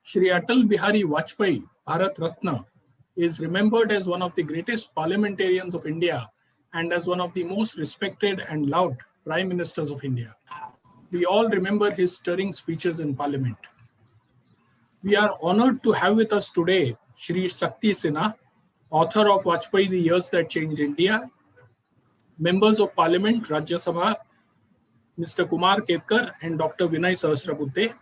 Shri Atal Bihari Vajpayee, Bharat Ratna, is remembered as one of the greatest parliamentarians of India and as one of the most respected and loved Prime Ministers of India. We all remember his stirring speeches in Parliament. We are honored to have with us today Shri Shakti Sinha, author of Vajpayee, The Years That Changed India, members of Parliament, Rajya Sabha, Mr. Kumar Ketkar and Dr. Vinay Sahasrabudhe,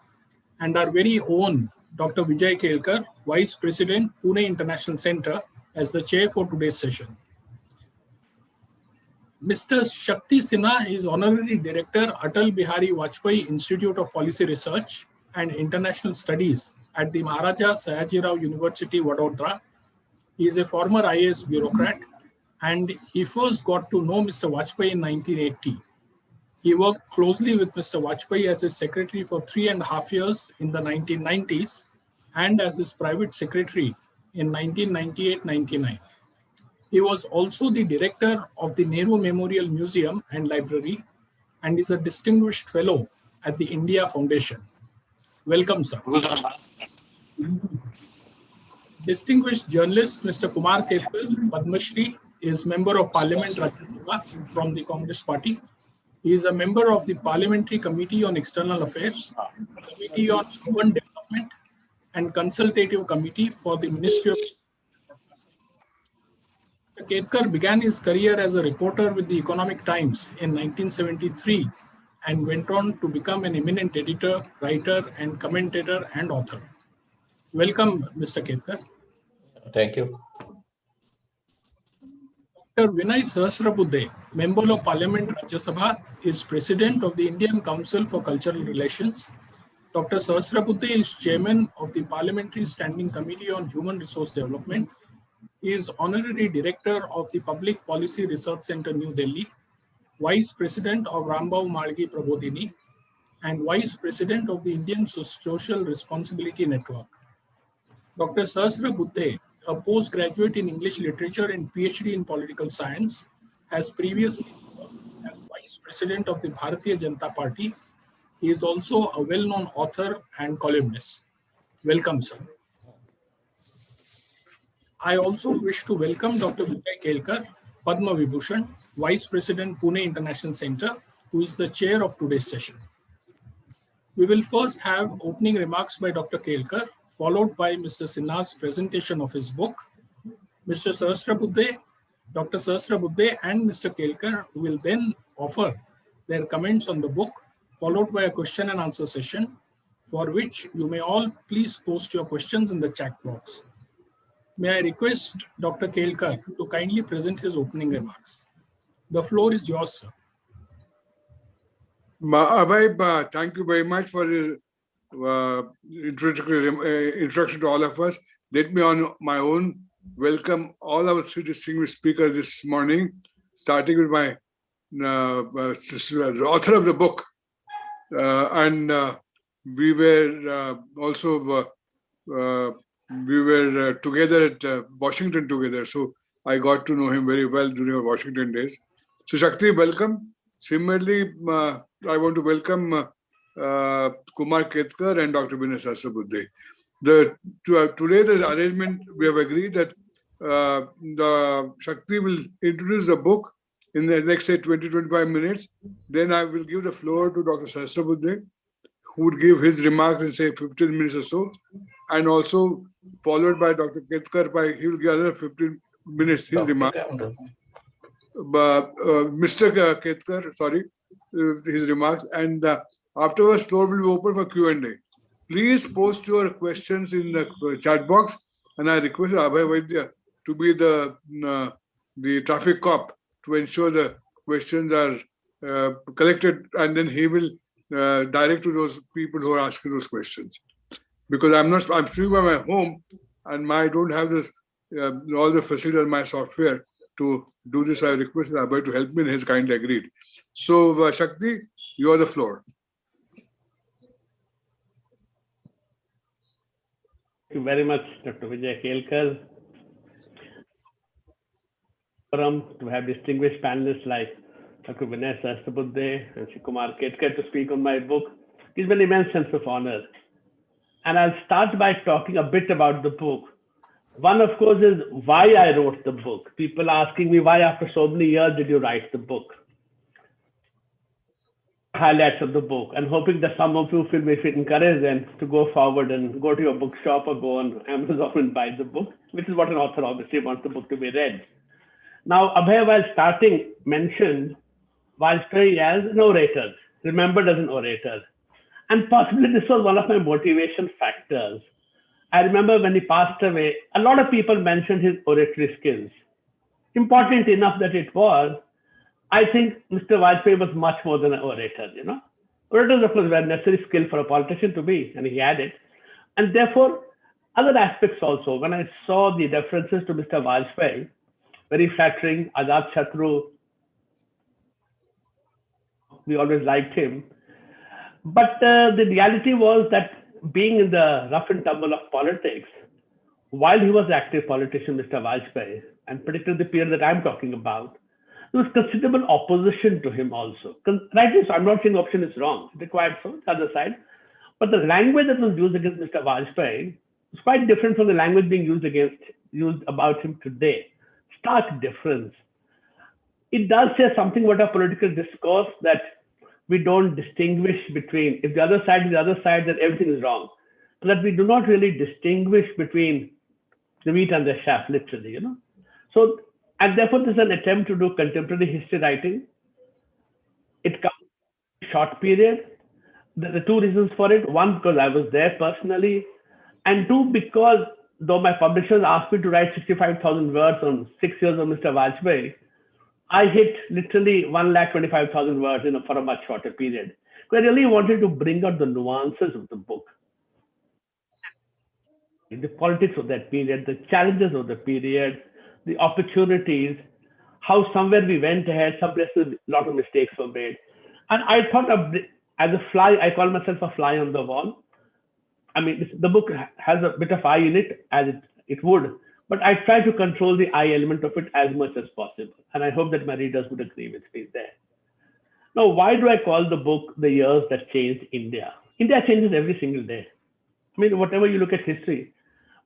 and our very own Dr. Vijay Kelkar, Vice President, Pune International Center, as the chair for today's session. Mr. Shakti Sinha is Honorary Director, Atal Bihari Vajpayee Institute of Policy Research and International Studies at the Maharaja Sayajirao University, Vadodara. He is a former IAS bureaucrat, and he first got to know Mr. Vajpayee in 1980. He worked closely with Mr. Vajpayee as his secretary for 3.5 years in the 1990s and as his private secretary in 1998-99. He was also the director of the Nehru Memorial Museum and Library and is a distinguished fellow at the India Foundation. Welcome, sir. Distinguished journalist Mr. Kumar Ketkar, Padma Shri, is Member of Parliament Rajya Sabha from the Congress Party. He is a member of the Parliamentary Committee on External Affairs, Committee on Urban Development, and Consultative Committee for the Ministry of Mr. Ketkar began his career as a reporter with the Economic Times in 1973 and went on to become an eminent editor, writer, and commentator and author. Welcome, Mr. Ketkar. Thank you. Dr. Vinay Sahasrabudhe, Member of Parliament Rajya Sabha, is President of the Indian Council for Cultural Relations. Dr. Sahasrabudhe is Chairman of the Parliamentary Standing Committee on Human Resource Development. He is Honorary Director of the Public Policy Research Center, New Delhi, Vice President of Rambau Malgi Prabodhini, and Vice President of the Indian Social Responsibility Network. Dr. Sahasrabudhe, a postgraduate in English Literature and PhD in Political Science, has previously served as Vice President of the Bharatiya Janata Party. He is also a well-known author and columnist. Welcome, sir. I also wish to welcome Dr. Vijay Kelkar, Padma Vibhushan, Vice President, Pune International Center, who is the chair of today's session. We will first have opening remarks by Dr. Kelkar, followed by Mr. Sinha's presentation of his book. Mr. Sahasrabudhe, Dr. Sahasrabudhe and Mr. Kelkar will then offer their comments on the book, followed by a question and answer session, for which you may all please post your questions in the chat box. May I request Dr. Kelkar to kindly present his opening remarks. The floor is yours, sir. Abhay, thank you very much for the introduction to all of us. Let me on my own welcome all our three distinguished speakers this morning, starting with my author of the book. We were also together at Washington together, so I got to know him very well during our Washington days. So Shakti, welcome. Similarly, I want to welcome Kumar Ketkar and Dr. Vinay Sahasrabudhe. Today, the arrangement, we have agreed that the Shakti will introduce the book in the next, say, 20-25 minutes. Then I will give the floor to Dr. Sahasrabudhe, who would give his remarks in, say, 15 minutes or so, and also followed by Dr. Ketkar, he will give another 15 minutes his remarks. Mr. Ketkar, his remarks, and afterwards, floor will be open for Q&A. Please post your questions in the chat box, and I request Abhay Vaidya to be the traffic cop to ensure the questions are collected, and then he will direct to those people who are asking those questions. Because I'm speaking by my home, and I don't have this all the facilities in my software to do this. I requested Abhay to help me, and he's kindly agreed. So, Shakti, you are the floor. Thank you very much, Dr. Vijay Kelkar. To have distinguished panelists like Dr. Vinay Sahasrabudhe and Kumar Ketkar to speak on my book. It's been an immense sense of honor. and I'll start by talking a bit about the book. One, of course, is why I wrote the book. People asking me, why after so many years did you write the book? Highlights of the book, and hoping that some of you will be encouraged then to go forward and go to your bookshop or go on Amazon and buy the book, which is what an author obviously wants the book to be read. Now, Abhay, while starting, mentioned Vajpayee as an orator, remembered as an orator. And possibly this was one of my motivation factors. I remember when he passed away, a lot of people mentioned his oratory skills. Important enough that it was, I think Mr. Vajpayee was much more than an orator, you know. Orators, of course, were a necessary skill for a politician to be, and he had it. And therefore, other aspects also, when I saw the references to Mr. Vajpayee, very flattering, Azad Shatru, we always liked him. But the reality was that being in the rough and tumble of politics, while he was an active politician, Mr. Vajpayee, and particularly the period that I'm talking about, there was considerable opposition to him also. Rightly so, I'm not saying option is wrong. It required so, the other side. But the language that was used against Mr. Vajpayee was quite different from the language being used about him today. Stark difference. It does say something about our political discourse that we don't distinguish between, if the other side is the other side, then everything is wrong. So that we do not really distinguish between the wheat and the chaff, literally, you know. So, and therefore, this is an attempt to do contemporary history writing. It comes in a short period. There are two reasons for it. One, because I was there personally. And two, because though my publishers asked me to write 65,000 words on 6 years of Mr. Vajpayee, I hit literally 1,25,000 words for a much shorter period. I really wanted to bring out the nuances of the book, the politics of that period, the challenges of the period, the opportunities, how somewhere we went ahead, some places a lot of mistakes were made. And I thought of, as a fly, I call myself a fly on the wall. I mean, the book has a bit of eye in it, as it would, but I try to control the eye element of it as much as possible. And I hope that my readers would agree with me there. Now, why do I call the book The Years That Changed India? India changes every single day. I mean, whatever you look at history,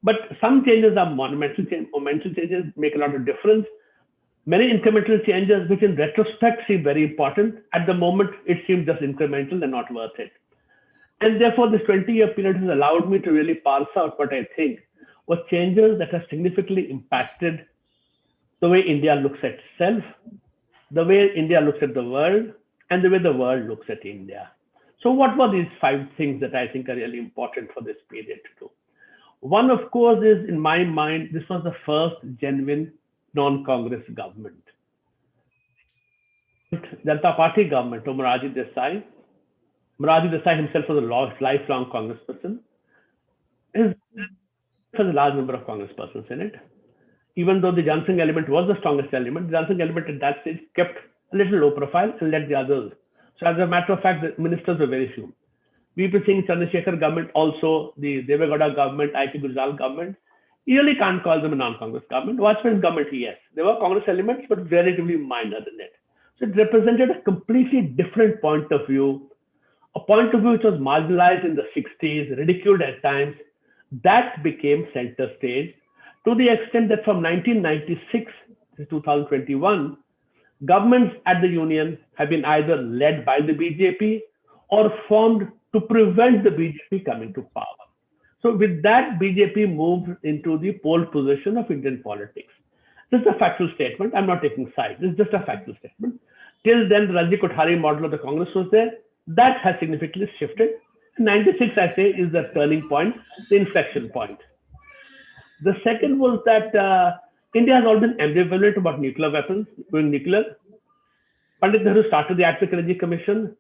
but some changes are monumental changes, make a lot of difference. Many incremental changes, which in retrospect seem very important. At the moment, it seems just incremental and not worth it. And therefore, this 20-year period has allowed me to really parse out what I think were changes that have significantly impacted the way India looks at itself, the way India looks at the world, and the way the world looks at India. So what were these 5 things that I think are really important for this period to do? One, of course, is in my mind, this was the first genuine non-Congress government. Janata Party government of Morarji Desai. Morarji Desai himself was a lifelong congressperson. There's a large number of congresspersons in it. Even though the Jansingh element was the strongest element, the Jansingh element at that stage kept a little low profile and let the others. So as a matter of fact, the ministers were very few. VP Singh Chandrasekhar government, also the Deve Gowda government, I.P. Gujral government, you really can't call them a non-Congress government. Vajpayee's government, yes. There were Congress elements, but relatively minor in it. So it represented a completely different point of view, a point of view which was marginalized in the 60s, ridiculed at times. That became center stage to the extent that from 1996 to 2021, governments at the union have been either led by the BJP or formed to prevent the BJP coming to power. So with that, BJP moved into the pole position of Indian politics. This is a factual statement. I'm not taking sides. This is just a factual statement. Till then, the Ranjit Kothari model of the Congress was there. That has significantly shifted. 96, I say, is the turning point, the inflection point. The second was that India has always been ambivalent about nuclear weapons, going nuclear. Pandit Nehru started the Atomic Energy Commission,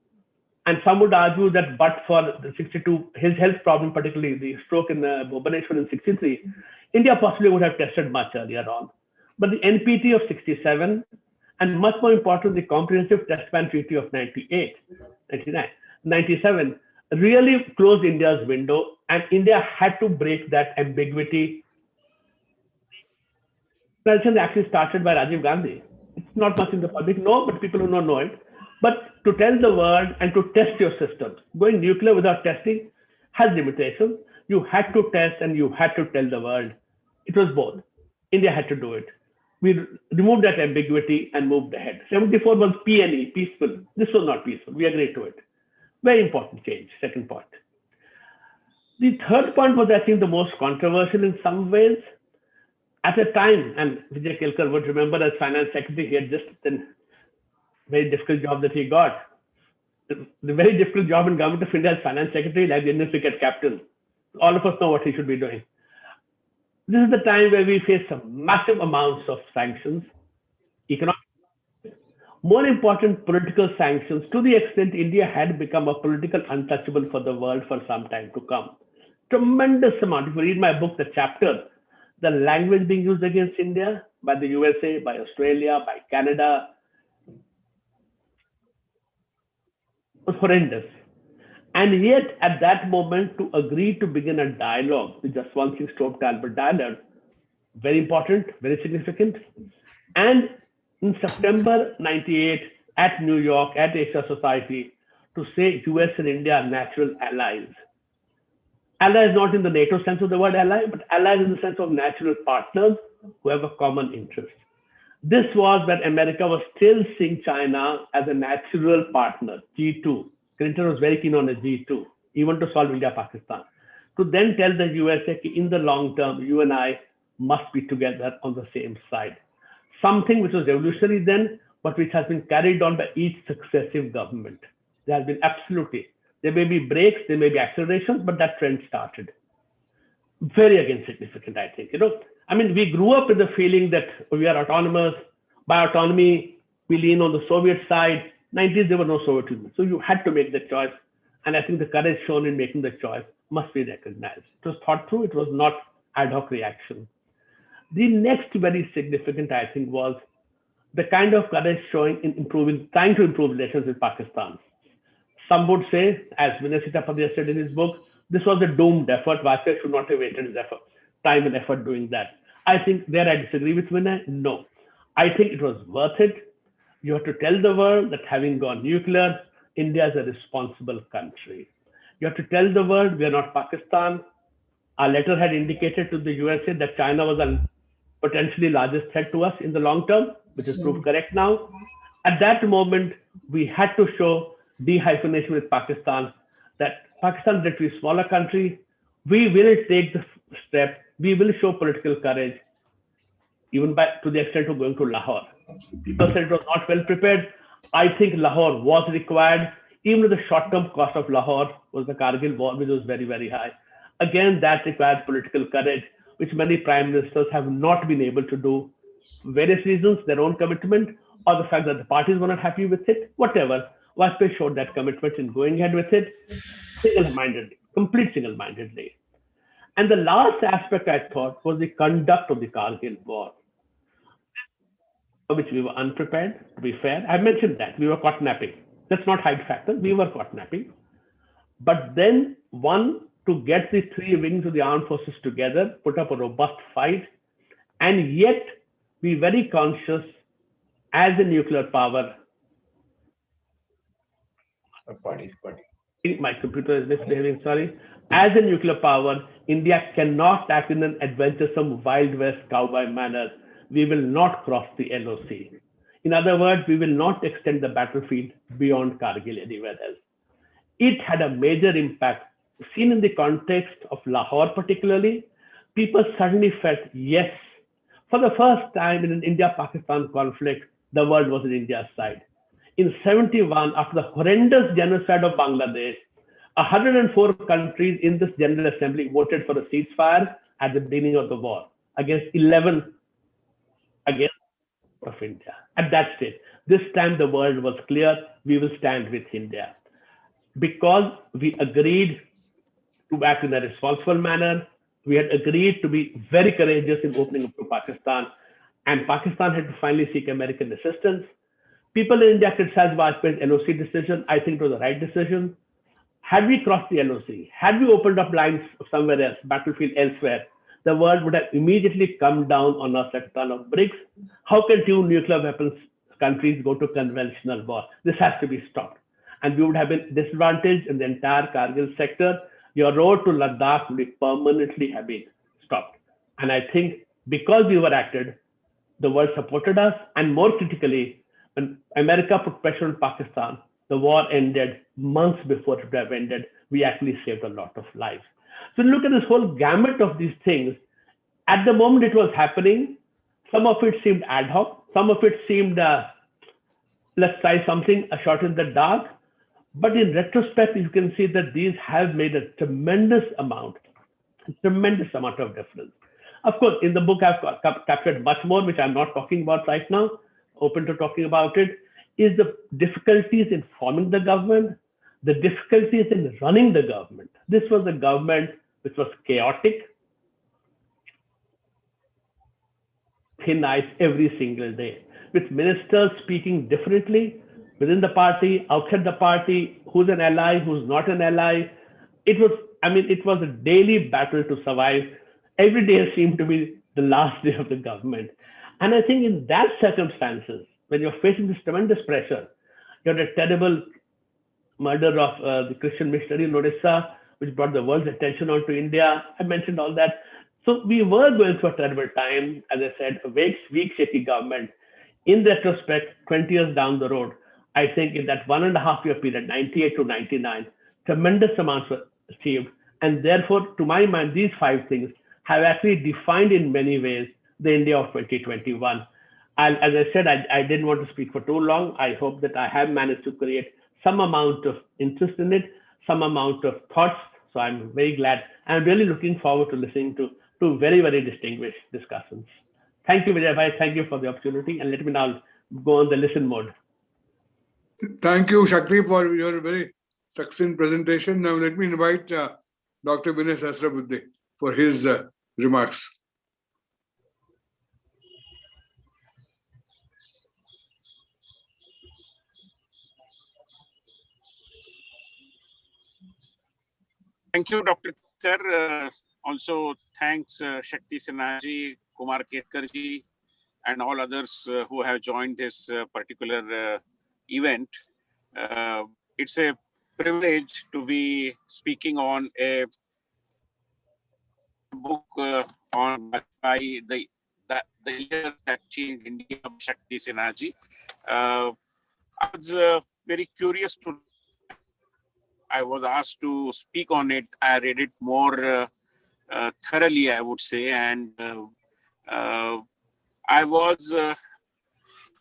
and some would argue that but for the 62, his health problem, particularly the stroke in Bhubaneswar in 63, India possibly would have tested much earlier on. But the NPT of 67, and much more important, the Comprehensive Test Ban Treaty of 98, 99, 97, really closed India's window, and India had to break that ambiguity. They actually started by Rajiv Gandhi. It's not much in the public, no, but people who don't know it. But to tell the world and to test your systems, going nuclear without testing has limitations. You had to test and you had to tell the world. It was both. India had to do it. We removed that ambiguity and moved ahead. 74 was PNE, peaceful. This was not peaceful. We agreed to it. Very important change, second point. The third point was, I think, the most controversial in some ways. At the time, and Vijay Kelkar would remember as finance secretary, he had just a very difficult job that he got. The very difficult job in Government of India as finance secretary, like the Indian cricket captain. All of us know what he should be doing. This is the time where we face some massive amounts of sanctions, economic, more important, political sanctions, to the extent India had become a political untouchable for the world for some time to come. Tremendous amount. If you read my book, The Chapter, the language being used against India by the USA, by Australia, by Canada was horrendous. And yet, at that moment, to agree to begin a dialogue, the Jaswant Singh Stope Talbot dialogue, very important, very significant. And in September 98, at New York, at Asia Society, to say US and India are natural allies. Allies not in the NATO sense of the word ally, but allies in the sense of natural partners who have a common interest. This was when America was still seeing China as a natural partner, G2. Clinton was very keen on a G2, even to solve India-Pakistan. To then tell the USA, in the long term, you and I must be together on the same side. Something which was revolutionary then, but which has been carried on by each successive government. There has been absolutely, there may be breaks, there may be accelerations, but that trend started. Very again significant, I think. I mean, we grew up with the feeling that we are autonomous. By autonomy, we lean on the Soviet side. 90s, there were no Soviet Union. So you had to make the choice. And I think the courage shown in making the choice must be recognized. It was thought through. It was not ad hoc reaction. The next very significant, I think, was the kind of courage showing in trying to improve relations with Pakistan. Some would say, as Vinay Sitapadia said in his book, this was a doomed effort. Vajpayee should not have wasted his time and effort doing that. I think there I disagree with Vinay. No, I think it was worth it. You have to tell the world that having gone nuclear, India is a responsible country. You have to tell the world we are not Pakistan. Our letter had indicated to the USA that China was a potentially largest threat to us in the long term, which is proved correct now. At that moment, we had to show de-hyphenation with Pakistan, that Pakistan is a relatively smaller country. We will take the step. We will show political courage, even to the extent of going to Lahore. People said it was not well prepared. I think Lahore was required. Even the short-term cost of Lahore was the Kargil war, which was very, very high. Again, that required political courage, which many prime ministers have not been able to do. Various reasons, their own commitment, or the fact that the parties were not happy with it, whatever. Vajpayee showed that commitment in going ahead with it, single-mindedly, complete single-mindedly. And the last aspect, I thought, was the conduct of the Kargil war, which we were unprepared, to be fair. I mentioned that. We were caught napping. Let's not hide factors. We were caught napping. But then, to get the three wings of the armed forces together, put up a robust fight, and yet be very conscious as a nuclear power. My computer is misbehaving, sorry. As a nuclear power, India cannot act in an adventuresome Wild West cowboy manner. We will not cross the LOC. In other words, we will not extend the battlefield beyond Kargil anywhere else. It had a major impact. Seen in the context of Lahore particularly, people suddenly felt, yes, for the first time in an India-Pakistan conflict, the world was on India's side. In 71, after the horrendous genocide of Bangladesh, 104 countries in this General Assembly voted for a ceasefire at the beginning of the war, against 11 against of India. At that stage, this time the world was clear, we will stand with India. Because we agreed to act in a responsible manner, we had agreed to be very courageous in opening up to Pakistan, and Pakistan had to finally seek American assistance. People in India criticized Vajpayee's LOC decision. I think it was the right decision. Had we crossed the LOC, had we opened up lines somewhere else, battlefield elsewhere, the world would have immediately come down on us like a ton of bricks. How can two nuclear weapons countries go to conventional war? This has to be stopped. And we would have been disadvantaged in the entire Kargil sector. your road to Ladakh would be permanently have been stopped. And I think because we were acted, the world supported us, and more critically, when America put pressure on Pakistan, the war ended months before it would have ended. We actually saved a lot of lives. So look at this whole gamut of these things. At the moment it was happening, some of it seemed ad hoc, some of it seemed, let's try something, a shot in the dark. But in retrospect, you can see that these have made a tremendous amount of difference. Of course, in the book, I've captured much more, which I'm not talking about right now, open to talking about it, is the difficulties in forming the government, the difficulties in running the government. This was a government which was chaotic, thin ice every single day, with ministers speaking differently within the party, outside the party, who's an ally, who's not an ally. It was a daily battle to survive. Every day seemed to be the last day of the government. And I think in that circumstances, when you're facing this tremendous pressure, you had a terrible murder of the Christian missionary in Odisha, which brought the world's attention onto India. I mentioned all that. So we were going through a terrible time, as I said, a weak, shaky government. In retrospect, 20 years down the road, I think in that 1.5 year period, 98 to 99, tremendous amounts were achieved. And therefore, to my mind, these 5 things have actually defined in many ways the India of 2021. And as I said, I didn't want to speak for too long. I hope that I have managed to create some amount of interest in it, some amount of thoughts. So I'm very glad. I'm really looking forward to listening to two very, very distinguished discussants. Thank you, Vijay. Thank you for the opportunity. And let me now go on the listen mode. Thank you, Shakti, for your very succinct presentation. Now let me invite Dr. Vinay Sahasrabudhe for his remarks. Thank you, Dr. Ketkar. Also, thanks Shakti Sinha ji, Kumar Ketkar ji, and all others who have joined this particular event. It's a privilege to be speaking on a book on Vajpayee, the years that changed India, of Shakti Sinha ji. I was very curious to. I was asked to speak on it. I read it more thoroughly, I would say, and I was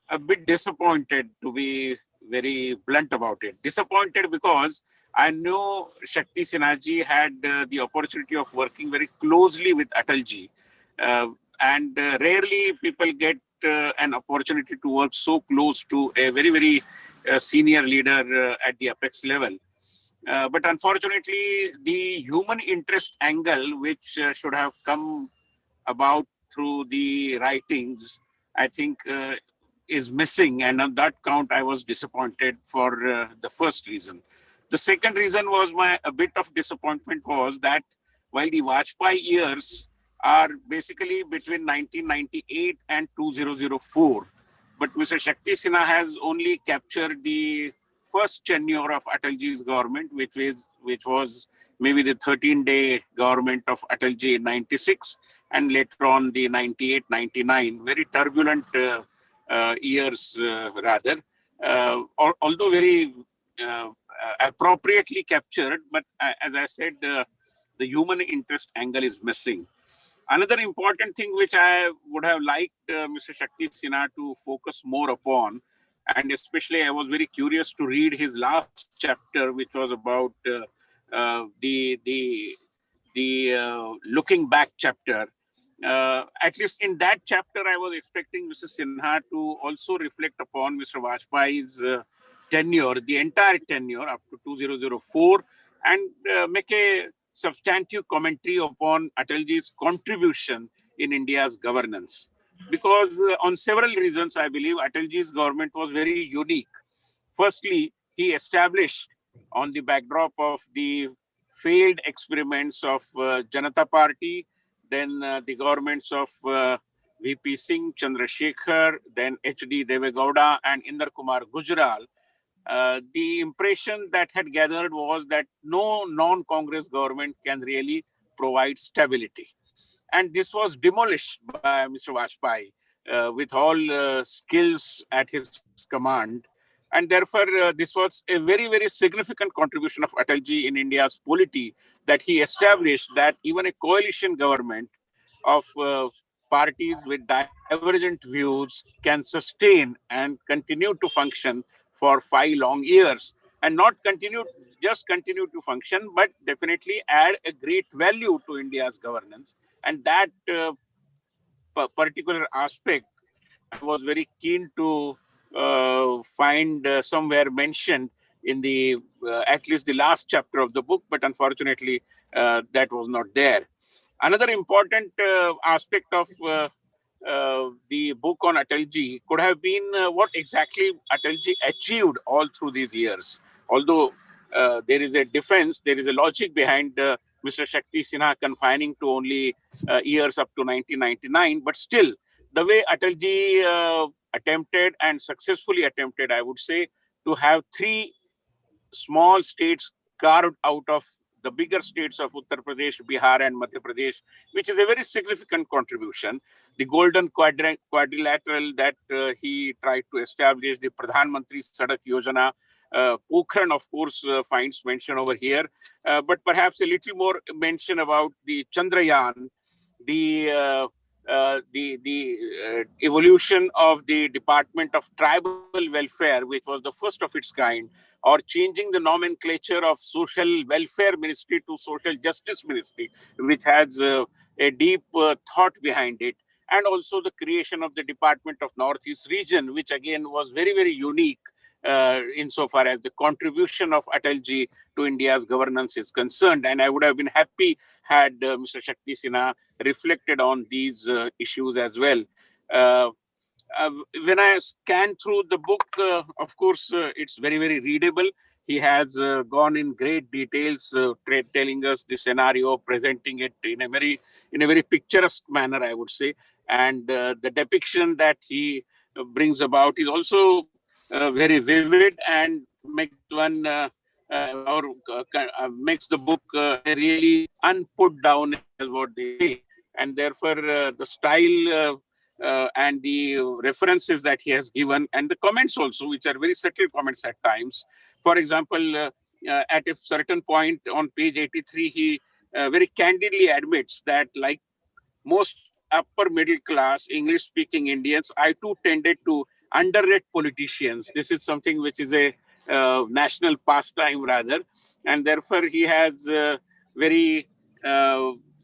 a bit disappointed, to be very blunt about it. Disappointed because I know Shakti Sinha ji had the opportunity of working very closely with Atal ji, and rarely people get an opportunity to work so close to a very, very senior leader at the apex level. But unfortunately, the human interest angle, which should have come about through the writings, I think is missing. And on that count, I was disappointed for the first reason. The second reason was a bit of disappointment was that while the Vajpayee years are basically between 1998 and 2004, but Mr. Shakti Sinha has only captured the first tenure of Atalji's government, which was maybe the 13-day government of Atalji in 96, and later on the 98, 99, very turbulent years rather, although very appropriately captured, but as I said, the human interest angle is missing. Another important thing which I would have liked Mr. Shakti Sinha to focus more upon, and especially I was very curious to read his last chapter, which was about the looking back chapter. At least in that chapter, I was expecting Mr. Sinha to also reflect upon Mr. Vajpayee's tenure, the entire tenure up to 2004, and make a substantive commentary upon Atalji's contribution in India's governance. Because on several reasons, I believe Atalji's government was very unique. Firstly, he established on the backdrop of the failed experiments of Janata Party, then the governments of VP Singh, Chandrasekhar, then H.D. Devegowda and Inder Kumar Gujral, the impression that had gathered was that no non-Congress government can really provide stability. And this was demolished by Mr. Vajpayee with all skills at his command. And therefore, this was a very, very significant contribution of Atalji in India's polity, that he established that even a coalition government of parties with divergent views can sustain and continue to function for 5 long years, and not continue to function, but definitely add a great value to India's governance. And that particular aspect I was very keen to find somewhere mentioned in the at least the last chapter of the book, but unfortunately that was not there. Another important aspect of the book on Atalji could have been what exactly Atalji achieved all through these years. Although there is a defense, there is a logic behind Mr. Shakti Sinha confining to only years up to 1999, but still, the way Atalji attempted and successfully attempted, I would say, to have 3 small states carved out of the bigger states of Uttar Pradesh, Bihar, and Madhya Pradesh, which is a very significant contribution. The golden quadrilateral that he tried to establish, the Pradhan Mantri Sadak Yojana, Pokhran, of course, finds mention over here, but perhaps a little more mention about the Chandrayaan, the evolution of the Department of Tribal Welfare, which was the first of its kind, or changing the nomenclature of Social Welfare Ministry to Social Justice Ministry, which has a deep thought behind it, and also the creation of the Department of Northeast Region, which again was very, very unique insofar as the contribution of Atalji to India's governance is concerned. And I would have been happy had Mr. Shakti Sinha reflected on these issues as well. When I scan through the book, of course, it's very, very readable. He has gone in great details, telling us the scenario, presenting it in a very picturesque manner, I would say. And the depiction that he brings about is also very vivid and makes one makes the book really unput down, as what they say. And therefore, the style and the references that he has given, and the comments also, which are very subtle comments at times. For example, at a certain point on page 83, he very candidly admits that, like most upper middle class English speaking Indians, I too tended to underrate politicians. This is something which is a national pastime rather. And therefore, he has very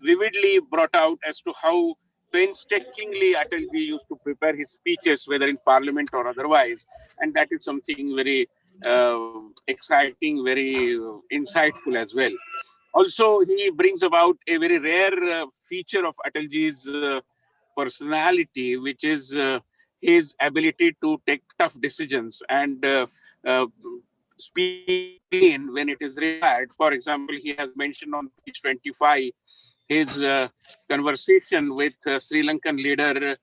vividly brought out as to how painstakingly Atalji used to prepare his speeches, whether in parliament or otherwise. And that is something very exciting, very insightful as well. Also, he brings about a very rare feature of Atalji's personality, which is his ability to take tough decisions and speak in when it is required. For example, he has mentioned on page 25 his conversation with Sri Lankan leader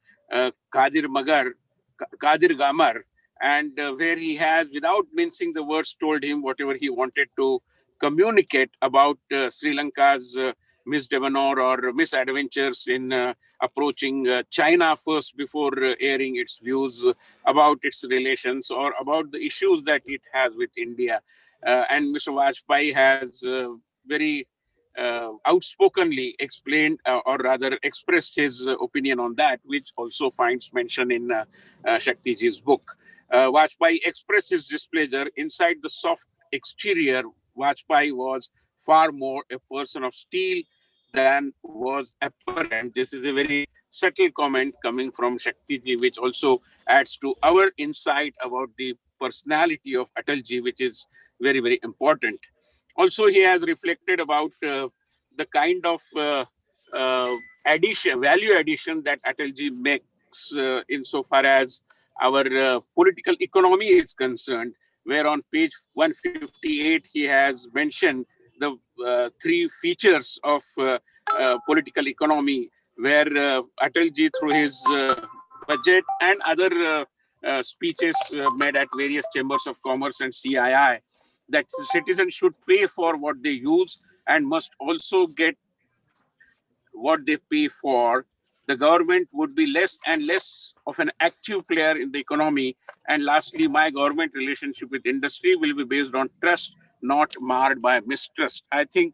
Kadir Gamar, and where he has, without mincing the words, told him whatever he wanted to communicate about Sri Lanka's misdemeanor or misadventures in approaching China first before airing its views about its relations or about the issues that it has with India. And Mr. Vajpayee has very outspokenly explained or rather expressed his opinion on that, which also finds mention in Shaktiji's book. Vajpayee expressed his displeasure. Inside the soft exterior, Vajpayee was far more a person of steel than was apparent. This is a very subtle comment coming from Shaktiji, which also adds to our insight about the personality of Atalji, which is very, very important. Also, he has reflected about the kind of value addition that Atalji makes insofar as our political economy is concerned, where on page 158, he has mentioned the 3 features of political economy, where Atalji, through his budget and other speeches made at various chambers of commerce and CII, that citizens should pay for what they use and must also get what they pay for. The government would be less and less of an active player in the economy. And lastly, my government relationship with industry will be based on trust, not marred by mistrust. I think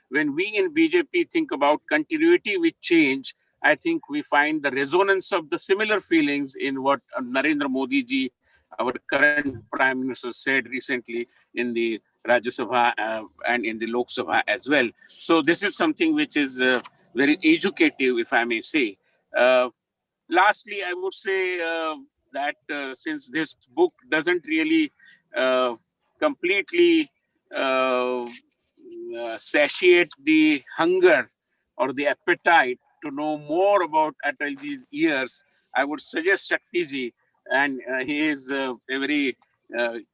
when we in BJP think about continuity with change, I think we find the resonance of the similar feelings in what Narendra Modi ji, our current Prime Minister, said recently in the Rajya Sabha and in the Lok Sabha as well. So this is something which is very educative, if I may say. Lastly, I would say that since this book doesn't really completely satiate the hunger or the appetite to know more about Atalji's years, I would suggest Shakti ji, and he is a very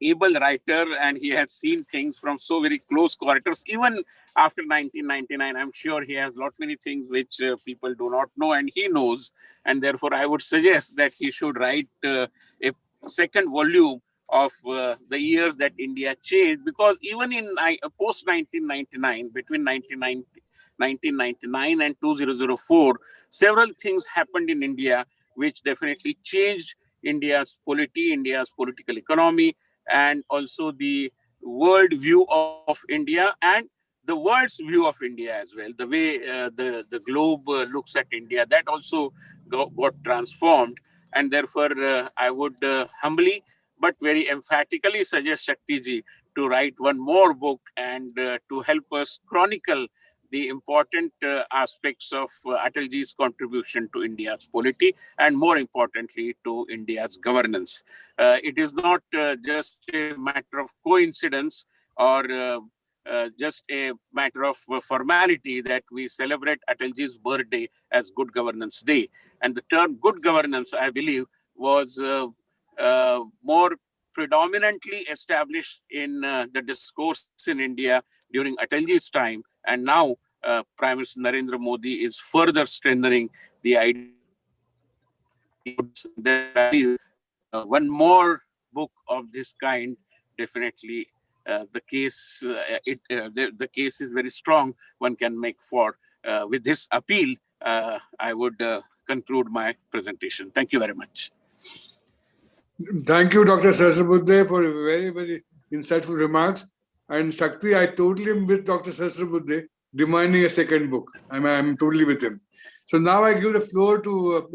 able writer, and he has seen things from so very close quarters. Even after 1999, I'm sure he has lot many things which people do not know, and he knows. And therefore, I would suggest that he should write a second volume of the years that India changed, because even in post 1999, between 1999 and 2004, several things happened in India which definitely changed India's polity, India's political economy, and also the world view of India and the world's view of India as well. The way the globe looks at India, that also got transformed. And therefore, I would humbly but very emphatically suggest Shakti ji to write one more book and to help us chronicle the important aspects of Atalji's contribution to India's polity and, more importantly, to India's governance. It is not just a matter of coincidence or just a matter of formality that we celebrate Atalji's birthday as Good Governance Day. And the term good governance, I believe, was more predominantly established in the discourse in India during Atalji's time. And now Prime Minister Narendra Modi is further strengthening the idea that I believe one more book of this kind, definitely the case is very strong. One can make for. With this appeal, I would conclude my presentation. Thank you very much. Thank you, Dr. Sahasrabudhe, for very, very insightful remarks. And Shakti, I totally am with Dr. Sahasrabudhe demanding a second book. I'm totally with him. So now I give the floor to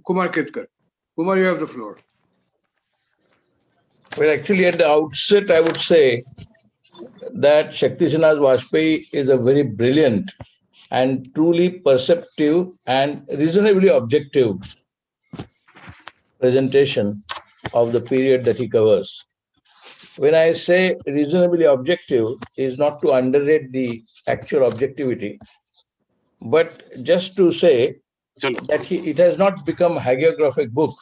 Kumar Ketkar. Kumar, you have the floor. Well, actually, at the outset, I would say that Shakti Sinha Vajpayee is a very brilliant and truly perceptive and reasonably objective presentation of the period that he covers. When I say reasonably objective, is not to underrate the actual objectivity, but just to say that it has not become a hagiographic book,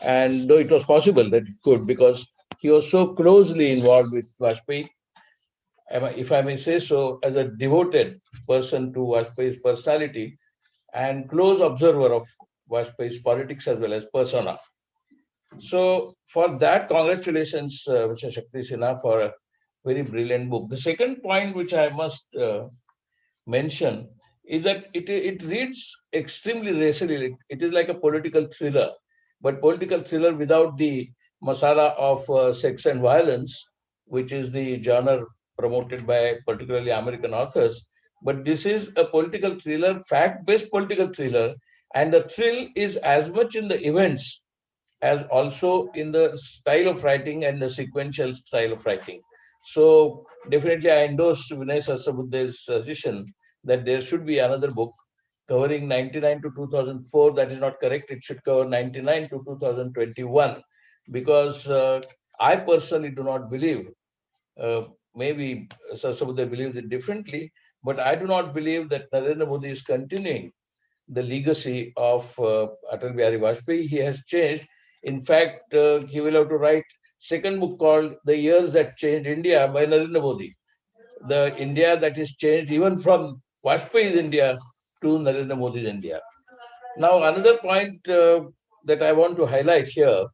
and though it was possible that it could, because he was so closely involved with Vajpayee, if I may say so, as a devoted person to Vajpayee's personality and close observer of Vajpayee's politics as well as persona. So for that, congratulations, Mr. Shakti Sinha, for a very brilliant book. The second point which I must mention is that it reads extremely racily. It is like a political thriller, but political thriller without the masala of sex and violence, which is the genre promoted by particularly American authors. But this is a political thriller, fact-based political thriller, and the thrill is as much in the events as also in the style of writing and the sequential style of writing. So definitely I endorse Vinay Sahasrabudhe's suggestion that there should be another book covering 99 to 2004. That is not correct. It should cover 99 to 2021, because I personally do not believe, maybe Sahasrabudhe believes it differently, but I do not believe that Narendra Modi is continuing the legacy of Atal Bihari Vajpayee. He has changed. In fact, he will have to write second book called The Years That Changed India by Narendra Modi. The India that is changed even from Vajpayee's India to Narendra Modi's India. Now, another point that I want to highlight here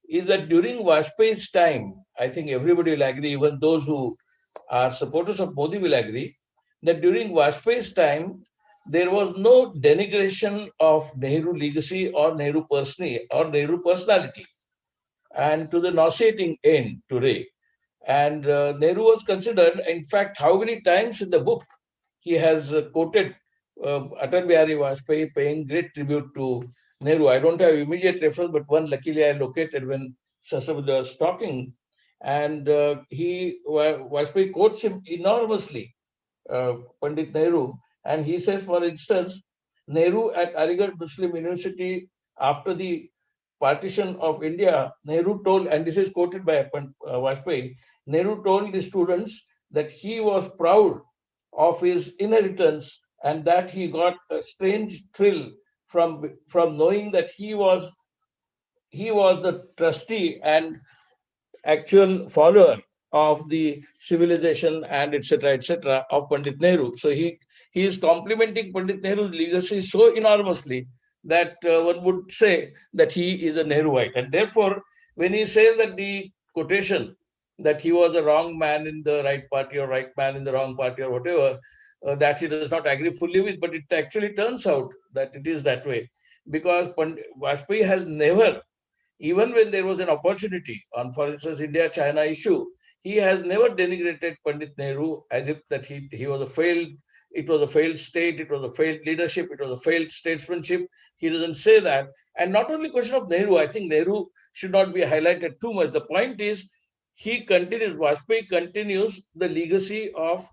is that during Vajpayee's time, I think everybody will agree, even those who are supporters of Modi will agree, that during Vajpayee's time, there was no denigration of Nehru legacy or Nehru personality, and to the nauseating end today. And Nehru was considered, in fact, how many times in the book he has quoted Atal Bihari Vajpayee paying great tribute to Nehru. I don't have immediate reference, but one luckily I located when Sasabudda was talking. And Vajpayee quotes him enormously, Pandit Nehru. And he says, for instance, Nehru at Aligarh Muslim University after the partition of India, Nehru told, and this is quoted by Vajpayee, Nehru told the students that he was proud of his inheritance and that he got a strange thrill from knowing that he was the trustee and actual follower of the civilization and etc. of Pandit Nehru. So he is complimenting Pandit Nehru's legacy so enormously that one would say that he is a Nehruite. And therefore, when he says that the quotation that he was a wrong man in the right party or right man in the wrong party or whatever, that he does not agree fully with, but it actually turns out that it is that way. Because Vajpayee has never, even when there was an opportunity on, for instance, India-China issue, he has never denigrated Pandit Nehru as if that he was a failed, it was a failed state, it was a failed leadership, it was a failed statesmanship. He doesn't say that. And not only question of Nehru, I think Nehru should not be highlighted too much. The point is, Vajpayee continues the legacy of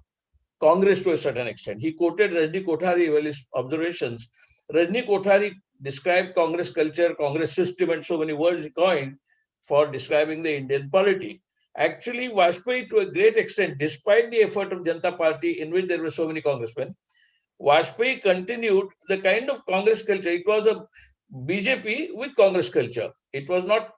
Congress to a certain extent. He quoted Rajni Kothari, well, his observations. Rajni Kothari described Congress culture, Congress system, and so many words he coined for describing the Indian polity. Actually, Vajpayee, to a great extent, despite the effort of Janata Party, in which there were so many congressmen, Vajpayee continued the kind of Congress culture. It was a BJP with Congress culture. It was not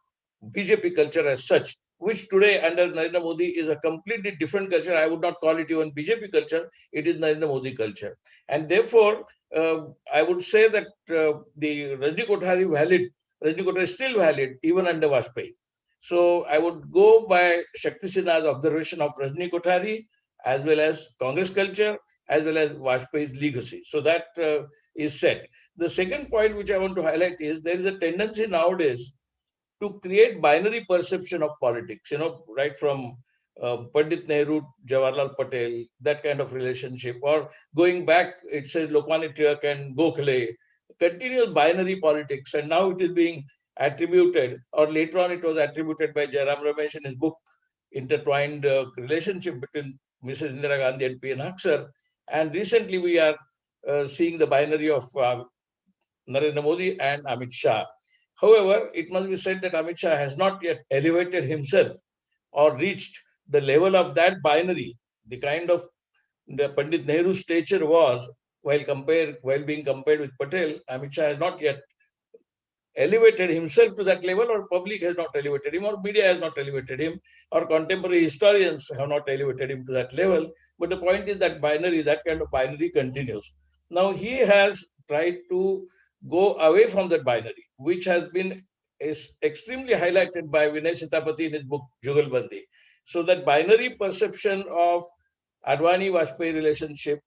BJP culture as such, which today under Narendra Modi is a completely different culture. I would not call it even BJP culture. It is Narendra Modi culture. And therefore, I would say that the Rajni Kothari is still valid even under Vajpayee. So I would go by Shakti Sinha's observation of Rajni Kothari as well as Congress culture, as well as Vajpayee's legacy. So that is set. The second point which I want to highlight is there is a tendency nowadays to create binary perception of politics, right from Pandit Nehru, Jawaharlal Patel, that kind of relationship, or going back, it says Lokmanya Tilak and Gokhale, continuous binary politics, and now it is being attributed, or later on it was attributed by Jairam Ramesh in his book, Intertwined Relationship between Mrs. Indira Gandhi and P.N. Haksar, and recently we are seeing the binary of Narendra Modi and Amit Shah. However, it must be said that Amit Shah has not yet elevated himself or reached the level of that binary, the kind of the Pandit Nehru's stature was while being compared with Patel. Amit Shah has not yet elevated himself to that level, or public has not elevated him, or media has not elevated him, or contemporary historians have not elevated him to that level. But the point is that that kind of binary continues. Now he has tried to go away from that binary, which has been extremely highlighted by Vinay Sitapati in his book Jugalbandi. So that binary perception of Advani-Vajpayee relationship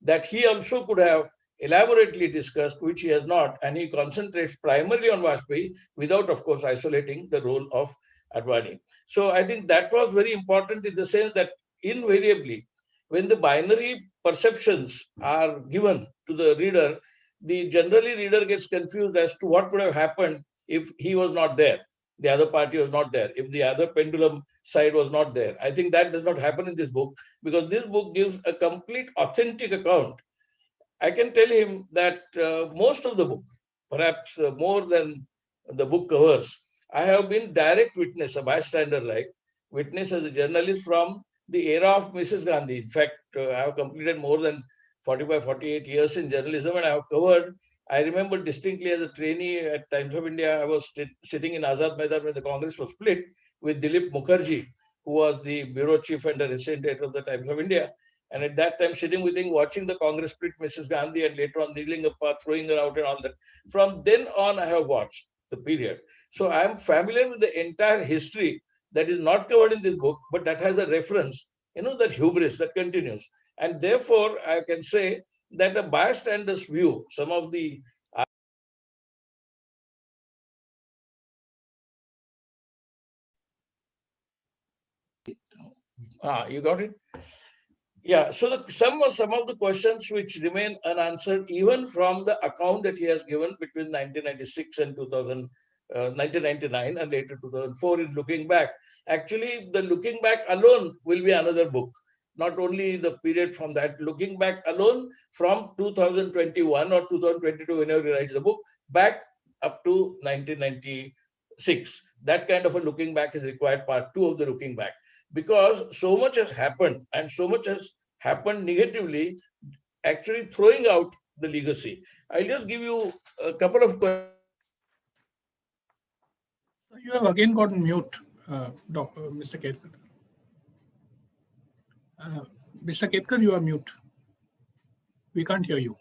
that he also could have elaborately discussed, which he has not, and he concentrates primarily on Vajpayee without, of course, isolating the role of Advani. So I think that was very important in the sense that invariably, when the binary perceptions are given to the reader, the generally reader gets confused as to what would have happened if he was not there, the other party was not there, if the other pendulum side was not there. I think that does not happen in this book, because this book gives a complete authentic account. I can tell him that most of the book, perhaps more than the book covers, I have been direct witness, a bystander like witness as a journalist from the era of Mrs. Gandhi. In fact, I have completed more than 45, 48 years in journalism, and I have covered. I remember distinctly as a trainee at Times of India, I was sitting in Azad Maidan when the Congress was split with Dilip Mukherjee, who was the bureau chief and the resident editor of the Times of India. And at that time, sitting with him, watching the Congress split Mrs. Gandhi, and later on kneeling apart, throwing her out and all that. From then on, I have watched the period. So I am familiar with the entire history that is not covered in this book, but that has a reference, that hubris that continues. And therefore, I can say that a bystander's view, some of the you got it? Yeah, so some of the questions which remain unanswered, even from the account that he has given between 1996 and 1999 and later 2004 in looking back. Actually, the looking back alone will be another book. Not only the period from that, looking back alone from 2021 or 2022, whenever he writes the book, back up to 1996. That kind of a looking back is required, part 2 of the looking back, because so much has happened and so much has happened negatively, actually throwing out the legacy. I'll just give you a couple of questions. So you have again got mute, Mr. Ketkar. Mr. Ketkar, you are mute. We can't hear you.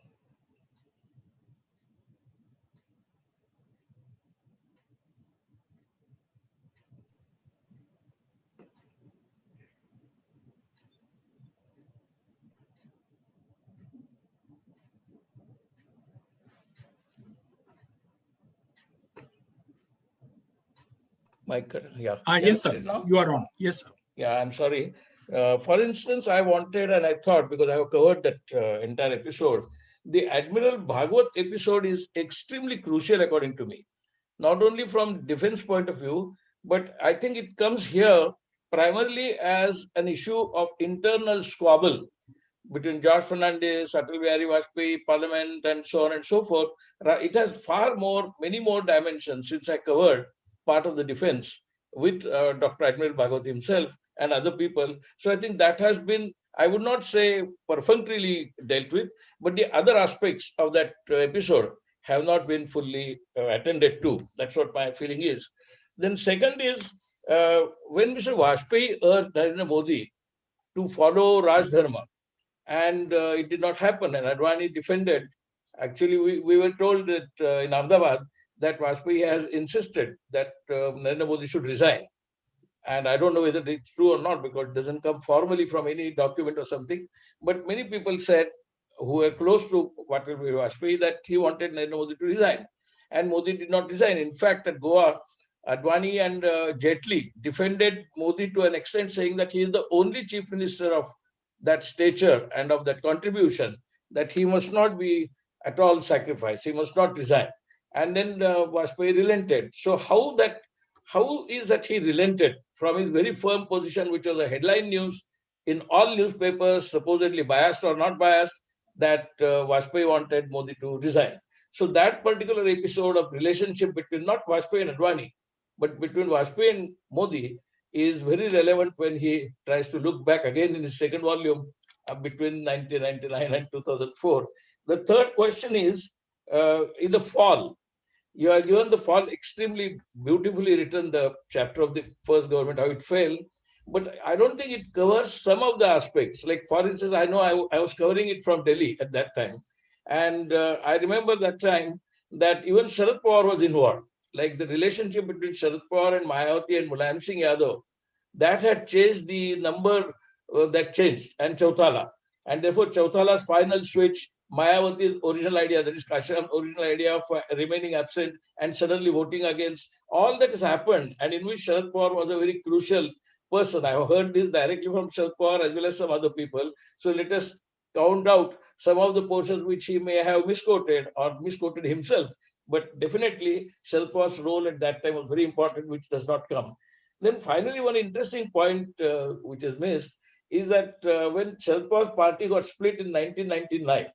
Yeah. Yes, sir. You are on. Yes, sir. Yeah, I'm sorry. For instance, I wanted and I thought, because I have covered that entire episode, the Admiral Bhagwat episode is extremely crucial according to me, not only from defense point of view, but I think it comes here primarily as an issue of internal squabble between George Fernandez, Atal Bihari Vajpayee, Parliament, and so on and so forth. It has many more dimensions, since I covered part of the defense with Dr. Admiral Bhagwat himself and other people. So I think that has been, I would not say perfunctorily dealt with, but the other aspects of that episode have not been fully attended to. That's what my feeling is. Then second is, when Mr. Vajpayee urged Narendra Modi to follow Raj Dharma, and it did not happen, and Advani defended. Actually, we were told that in Ahmedabad that Vajpayee has insisted that Narendra Modi should resign. And I don't know whether it's true or not, because it doesn't come formally from any document or something. But many people said, who were close to Vajpayee, that he wanted Narendra Modi to resign. And Modi did not resign. In fact, at Goa, Advani and Jaitley defended Modi to an extent, saying that he is the only chief minister of that stature and of that contribution, that he must not be at all sacrificed. He must not resign. And then Vajpayee relented. So how is that he relented from his very firm position, which was a headline news in all newspapers, supposedly biased or not biased, that Vajpayee wanted Modi to resign. So that particular episode of relationship between not Vajpayee and Advani, but between Vajpayee and Modi is very relevant when he tries to look back again in his second volume between 1999 and 2004. The third question is, in the fall, you are given the fall, extremely beautifully written, the chapter of the first government, how it fell. But I don't think it covers some of the aspects. Like, for instance, I know I was covering it from Delhi at that time. And I remember that time that even Sharad Pawar was involved. Like the relationship between Sharad Pawar and Mayawati and Mulayam Singh Yadav, that had changed the number that changed, and Chautala. And therefore, Chautala's final switch, Mayawati's original idea, that is Kashiram's original idea of remaining absent and suddenly voting against, all that has happened, and in which Sharad Pawar was a very crucial person. I have heard this directly from Sharad Pawar as well as some other people. So let us count out some of the portions which he may have misquoted or misquoted himself. But definitely, Sharad Pawar's role at that time was very important, which does not come. Then finally, one interesting point which is missed is that when Sharad Pawar's party got split in 1999,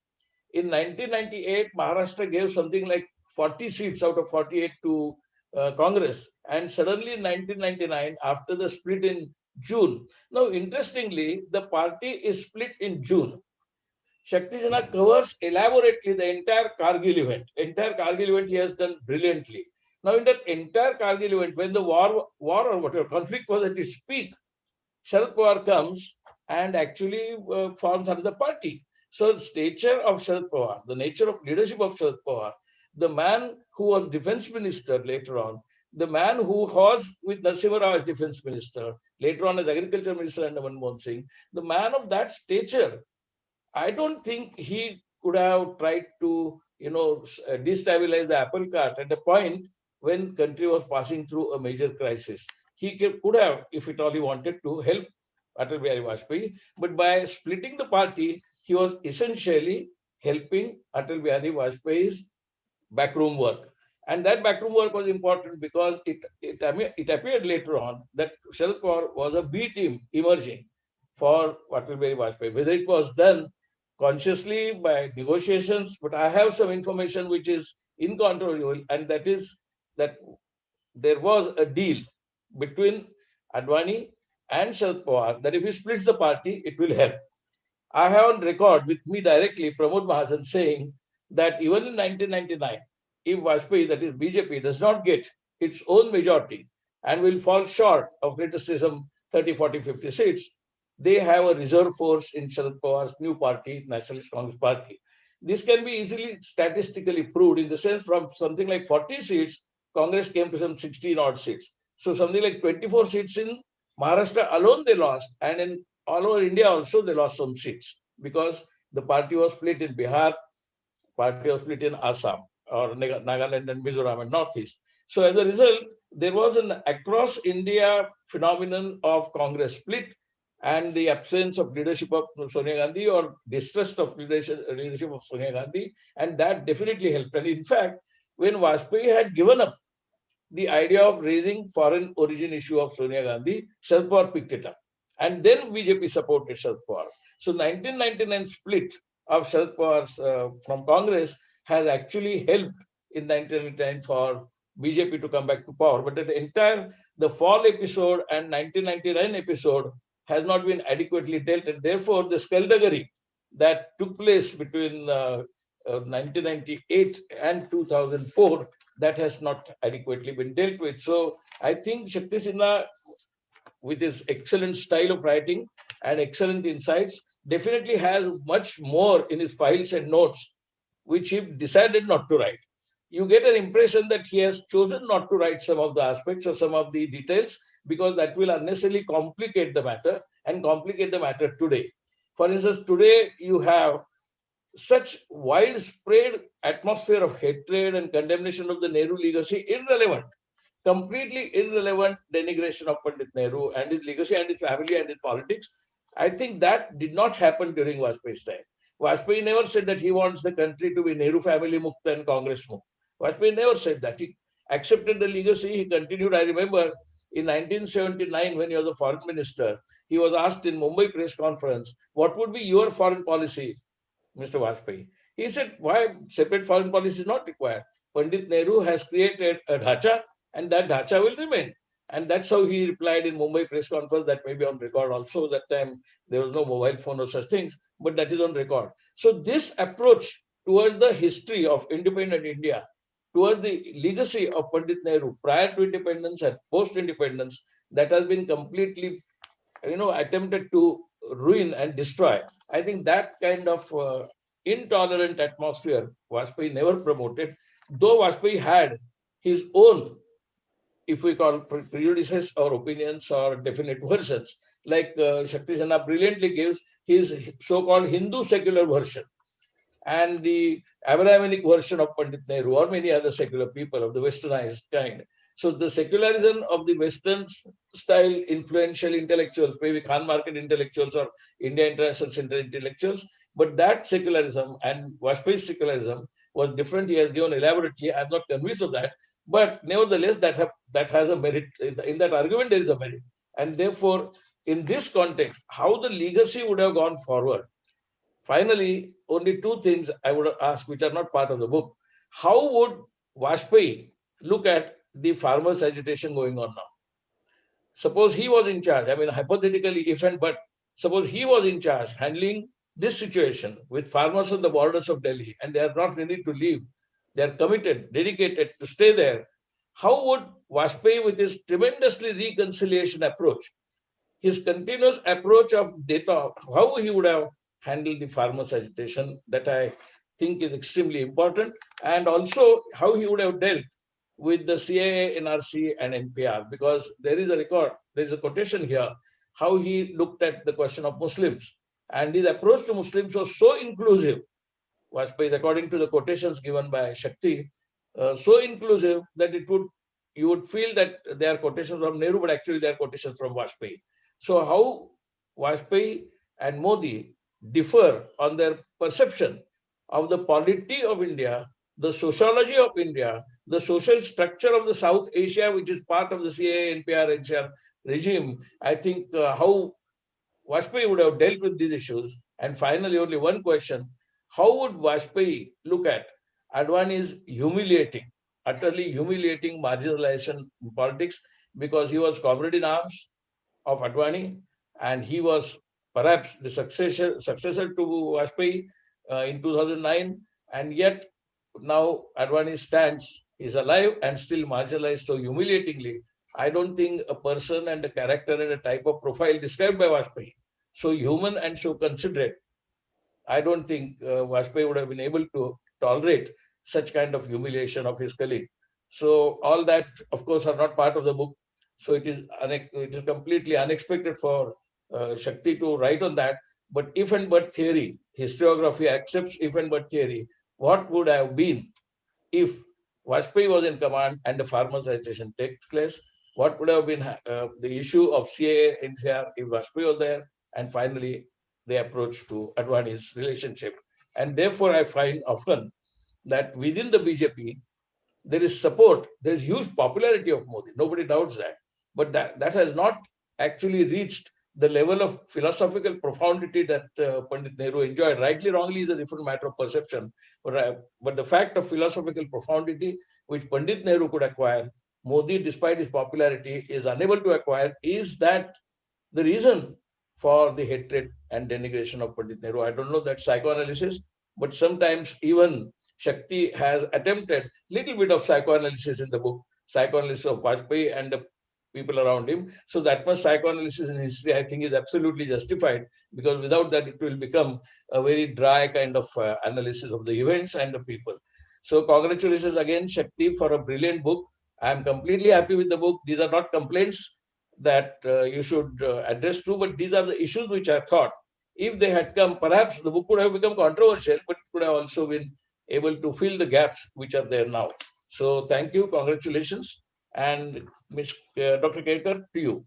in 1998, Maharashtra gave something like 40 seats out of 48 to Congress. And suddenly in 1999, after the split in June. Now, interestingly, the party is split in June. Shakti Jana covers elaborately the entire Kargil event. Entire Kargil event he has done brilliantly. Now, in that entire Kargil event, when the war or whatever conflict was at its peak, Sharad Pawar comes and actually forms another party. So, the stature of Sharad Pawar, the nature of leadership of Sharad Pawar, the man who was defense minister later on, the man who was with Narasimha Rao as defense minister, later on as agriculture minister under Manmohan Singh, the man of that stature, I don't think he could have tried to, destabilize the apple cart at a point when country was passing through a major crisis. He could have, if at all he wanted to, help Atal Bihari Vajpayee, but by splitting the party, he was essentially helping Atal Bihari Vajpayee's backroom work. And that backroom work was important because it appeared later on that Sharad Pawar was a B team emerging for Atal Bihari Vajpayee. Whether it was done consciously by negotiations, but I have some information which is incontrovertible, and that is that there was a deal between Advani and Sharad Pawar that if he splits the party, it will help. I have on record with me directly Pramod Mahajan saying that even in 1999, if Vajpayee, that is BJP, does not get its own majority and will fall short of criticism 30, 40, 50 seats, they have a reserve force in Sharad Pawar's new party, Nationalist Congress Party. This can be easily statistically proved in the sense from something like 40 seats, Congress came to some 16 odd seats. So something like 24 seats in Maharashtra alone they lost, and in all over India also they lost some seats because the party was split in Bihar, party was split in Assam or Nagaland and Mizoram and Northeast. So as a result, there was an across India phenomenon of Congress split and the absence of leadership of Sonia Gandhi or distrust of leadership of Sonia Gandhi, and that definitely helped. And in fact, when Vajpayee had given up the idea of raising foreign origin issue of Sonia Gandhi, Sharad Pawar picked it up. And then BJP supported Sharad Pawar. So 1999 split of Sharad Pawar from Congress has actually helped in 1999 for BJP to come back to power. But the fall episode and 1999 episode has not been adequately dealt. And therefore, the skullduggery that took place between 1998 and 2004, that has not adequately been dealt with. So I think Shakti Sinha, with his excellent style of writing and excellent insights, definitely has much more in his files and notes, which he decided not to write. You get an impression that he has chosen not to write some of the aspects or some of the details because that will unnecessarily complicate the matter and complicate the matter today. For instance, today you have such widespread atmosphere of hatred and condemnation of the Nehru legacy, irrelevant, completely irrelevant denigration of Pandit Nehru and his legacy and his family and his politics. I think that did not happen during Vajpayee's time. Vajpayee never said that he wants the country to be Nehru family mukta and Congress mukta. Vajpayee never said that. He accepted the legacy. He continued. I remember in 1979, when he was a foreign minister, he was asked in Mumbai press conference, what would be your foreign policy, Mr. Vajpayee? He said, why separate foreign policy is not required. Pandit Nehru has created a dhacha and that dhacha will remain. And that's how he replied in Mumbai press conference. That may be on record also. That time there was no mobile phone or such things, but that is on record. So this approach towards the history of independent India, towards the legacy of Pandit Nehru prior to independence and post-independence, that has been completely, attempted to ruin and destroy. I think that kind of intolerant atmosphere Vajpayee never promoted, though Vajpayee had his own, if we call prejudices or opinions or definite versions, like Shakti Sinha brilliantly gives his so-called Hindu secular version and the Abrahamic version of Pandit Nehru or many other secular people of the westernized kind. So the secularism of the Western style influential intellectuals, maybe Khan market intellectuals or India International Center intellectuals, but that secularism and Vajpayee's secularism was different. He has given elaborately. I'm not convinced of that. But nevertheless, that has a merit. In that argument, there is a merit. And therefore, in this context, how the legacy would have gone forward. Finally, only two things I would ask, which are not part of the book. How would Vajpayee look at the farmers' agitation going on now? Suppose he was in charge, hypothetically, if and but, suppose he was in charge handling this situation with farmers on the borders of Delhi and they are not ready to leave. They are committed, dedicated to stay there. How would Vajpayee, with his tremendously reconciliation approach, his continuous approach of data, how he would have handled the farmers' agitation, that I think is extremely important, and also how he would have dealt with the CAA, NRC, and NPR, because there is a record, there is a quotation here, how he looked at the question of Muslims. And his approach to Muslims was so inclusive, Vajpayee, according to the quotations given by Shakti, so inclusive that you would feel that they are quotations from Nehru, but actually they are quotations from Vajpayee. So how Vajpayee and Modi differ on their perception of the polity of India, the sociology of India, the social structure of the South Asia, which is part of the CAA, NPR, NCR regime, I think how Vajpayee would have dealt with these issues. And finally, only one question: how would Vajpayee look at Advani's utterly humiliating marginalization in politics? Because he was comrade in arms of Advani, and he was perhaps the successor to Vajpayee in 2009, and yet now Advani is alive and still marginalized so humiliatingly. I don't think a person and a character and a type of profile described by Vajpayee, so human and so considerate, I don't think Vajpayee would have been able to tolerate such kind of humiliation of his colleague. So all that, of course, are not part of the book. So it is completely unexpected for Shakti to write on that. But if and but theory, historiography accepts if and but theory. What would have been if Vajpayee was in command and the farmers' agitation takes place? What would have been the issue of CAA, NCR if Vajpayee was there? And finally, the approach to Advani's relationship. And therefore, I find often that within the BJP, there is support, there is huge popularity of Modi. Nobody doubts that. But that has not actually reached the level of philosophical profundity that Pandit Nehru enjoyed. Rightly, wrongly is a different matter of perception. But the fact of philosophical profundity, which Pandit Nehru could acquire, Modi, despite his popularity, is unable to acquire. Is that the reason for the hatred and denigration of Pandit Nehru? I don't know that psychoanalysis, but sometimes even Shakti has attempted little bit of psychoanalysis in the book, psychoanalysis of Vajpayee and the people around him. So that much psychoanalysis in history, I think, is absolutely justified, because without that, it will become a very dry kind of analysis of the events and the people. So congratulations again, Shakti, for a brilliant book. I am completely happy with the book. These are not complaints that you should address to, but these are the issues which I thought, if they had come, perhaps the book would have become controversial, but it could have also been able to fill the gaps which are there now. So thank you, congratulations. And Dr. Kedkar, to you.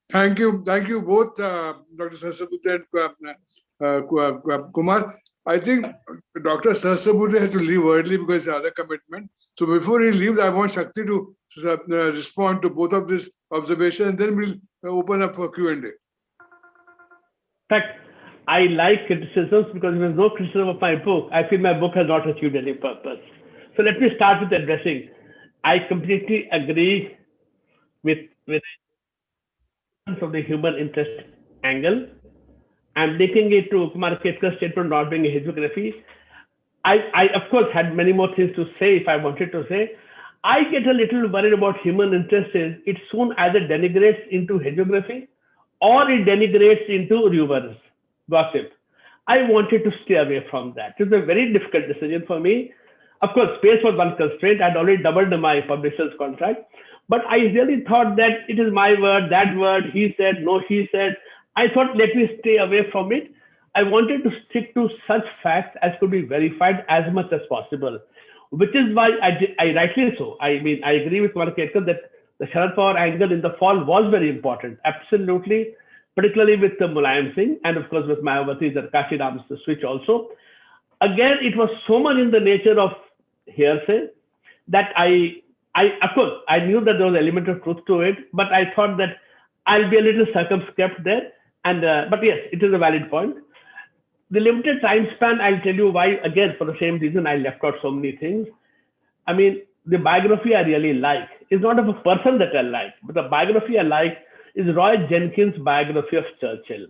Thank you both, Dr. Sahasrabudhe and Kumar. I think Dr. Sahasrabudhe has to leave early because of other commitment. So before he leaves, I want Shakti to respond to both of these observations, and then we'll open up for Q&A. In fact, I like criticisms, because if there's no criticism of my book, I feel my book has not achieved any purpose. So let me start with addressing. I completely agree with from the human interest angle. I'm linking it to Kumar Kedkar's statement not being a hagiography. I of course had many more things to say if I wanted to say. I get a little worried about human interest. It soon either denigrates into hagiography or it denigrates into rumors, gossip. I wanted to stay away from that. It was a very difficult decision for me. Of course, space was one constraint. I'd already doubled my publisher's contract. But I really thought that it is my word, that word, he said, no, he said. I thought, let me stay away from it. I wanted to stick to such facts as could be verified as much as possible, which is why I rightly so. I mean, I agree with Kumar Kedkar that the Sharad Pawar angle in the fall was very important. Absolutely. Particularly with the Mulayam Singh and of course with Mayawati, the Kashi Ram's switch also. Again, it was so much in the nature of hearsay that of course, I knew that there was an element of truth to it, but I thought that I'll be a little circumspect there. And but yes, it is a valid point. The limited time span, I'll tell you why, again, for the same reason I left out so many things. I mean, the biography I really like is not of a person that I like, but the biography I like is Roy Jenkins' biography of Churchill.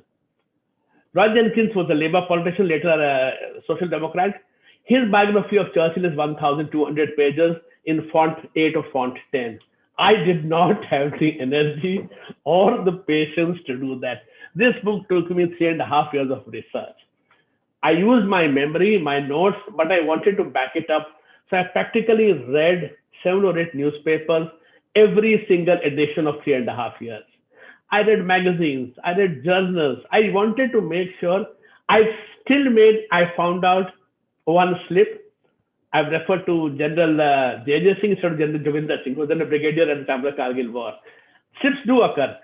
Roy Jenkins was a Labour politician, later a Social Democrat. His biography of Churchill is 1,200 pages in font 8 or font 10. I did not have the energy or the patience to do that. This book took me 3.5 years of research. I used my memory, my notes, but I wanted to back it up So I practically read 7 or 8 newspapers, every single edition of 3.5 years. I read magazines, I read journals. I wanted to make sure I found out one slip. I've referred to General J.J. Singh instead of General Joginder Singh, who was then a brigadier at the time of the Kargil War. Slips do occur.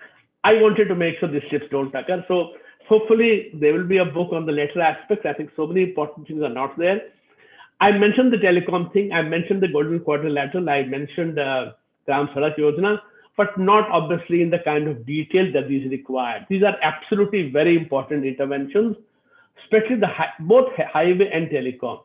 I wanted to make sure these slips don't occur. So hopefully there will be a book on the later aspects. I think so many important things are not there. I mentioned the telecom thing. I mentioned the Golden Quadrilateral. I mentioned Gram Sadak Yojana, but not obviously in the kind of detail that these require. These are absolutely very important interventions, especially both highway and telecom.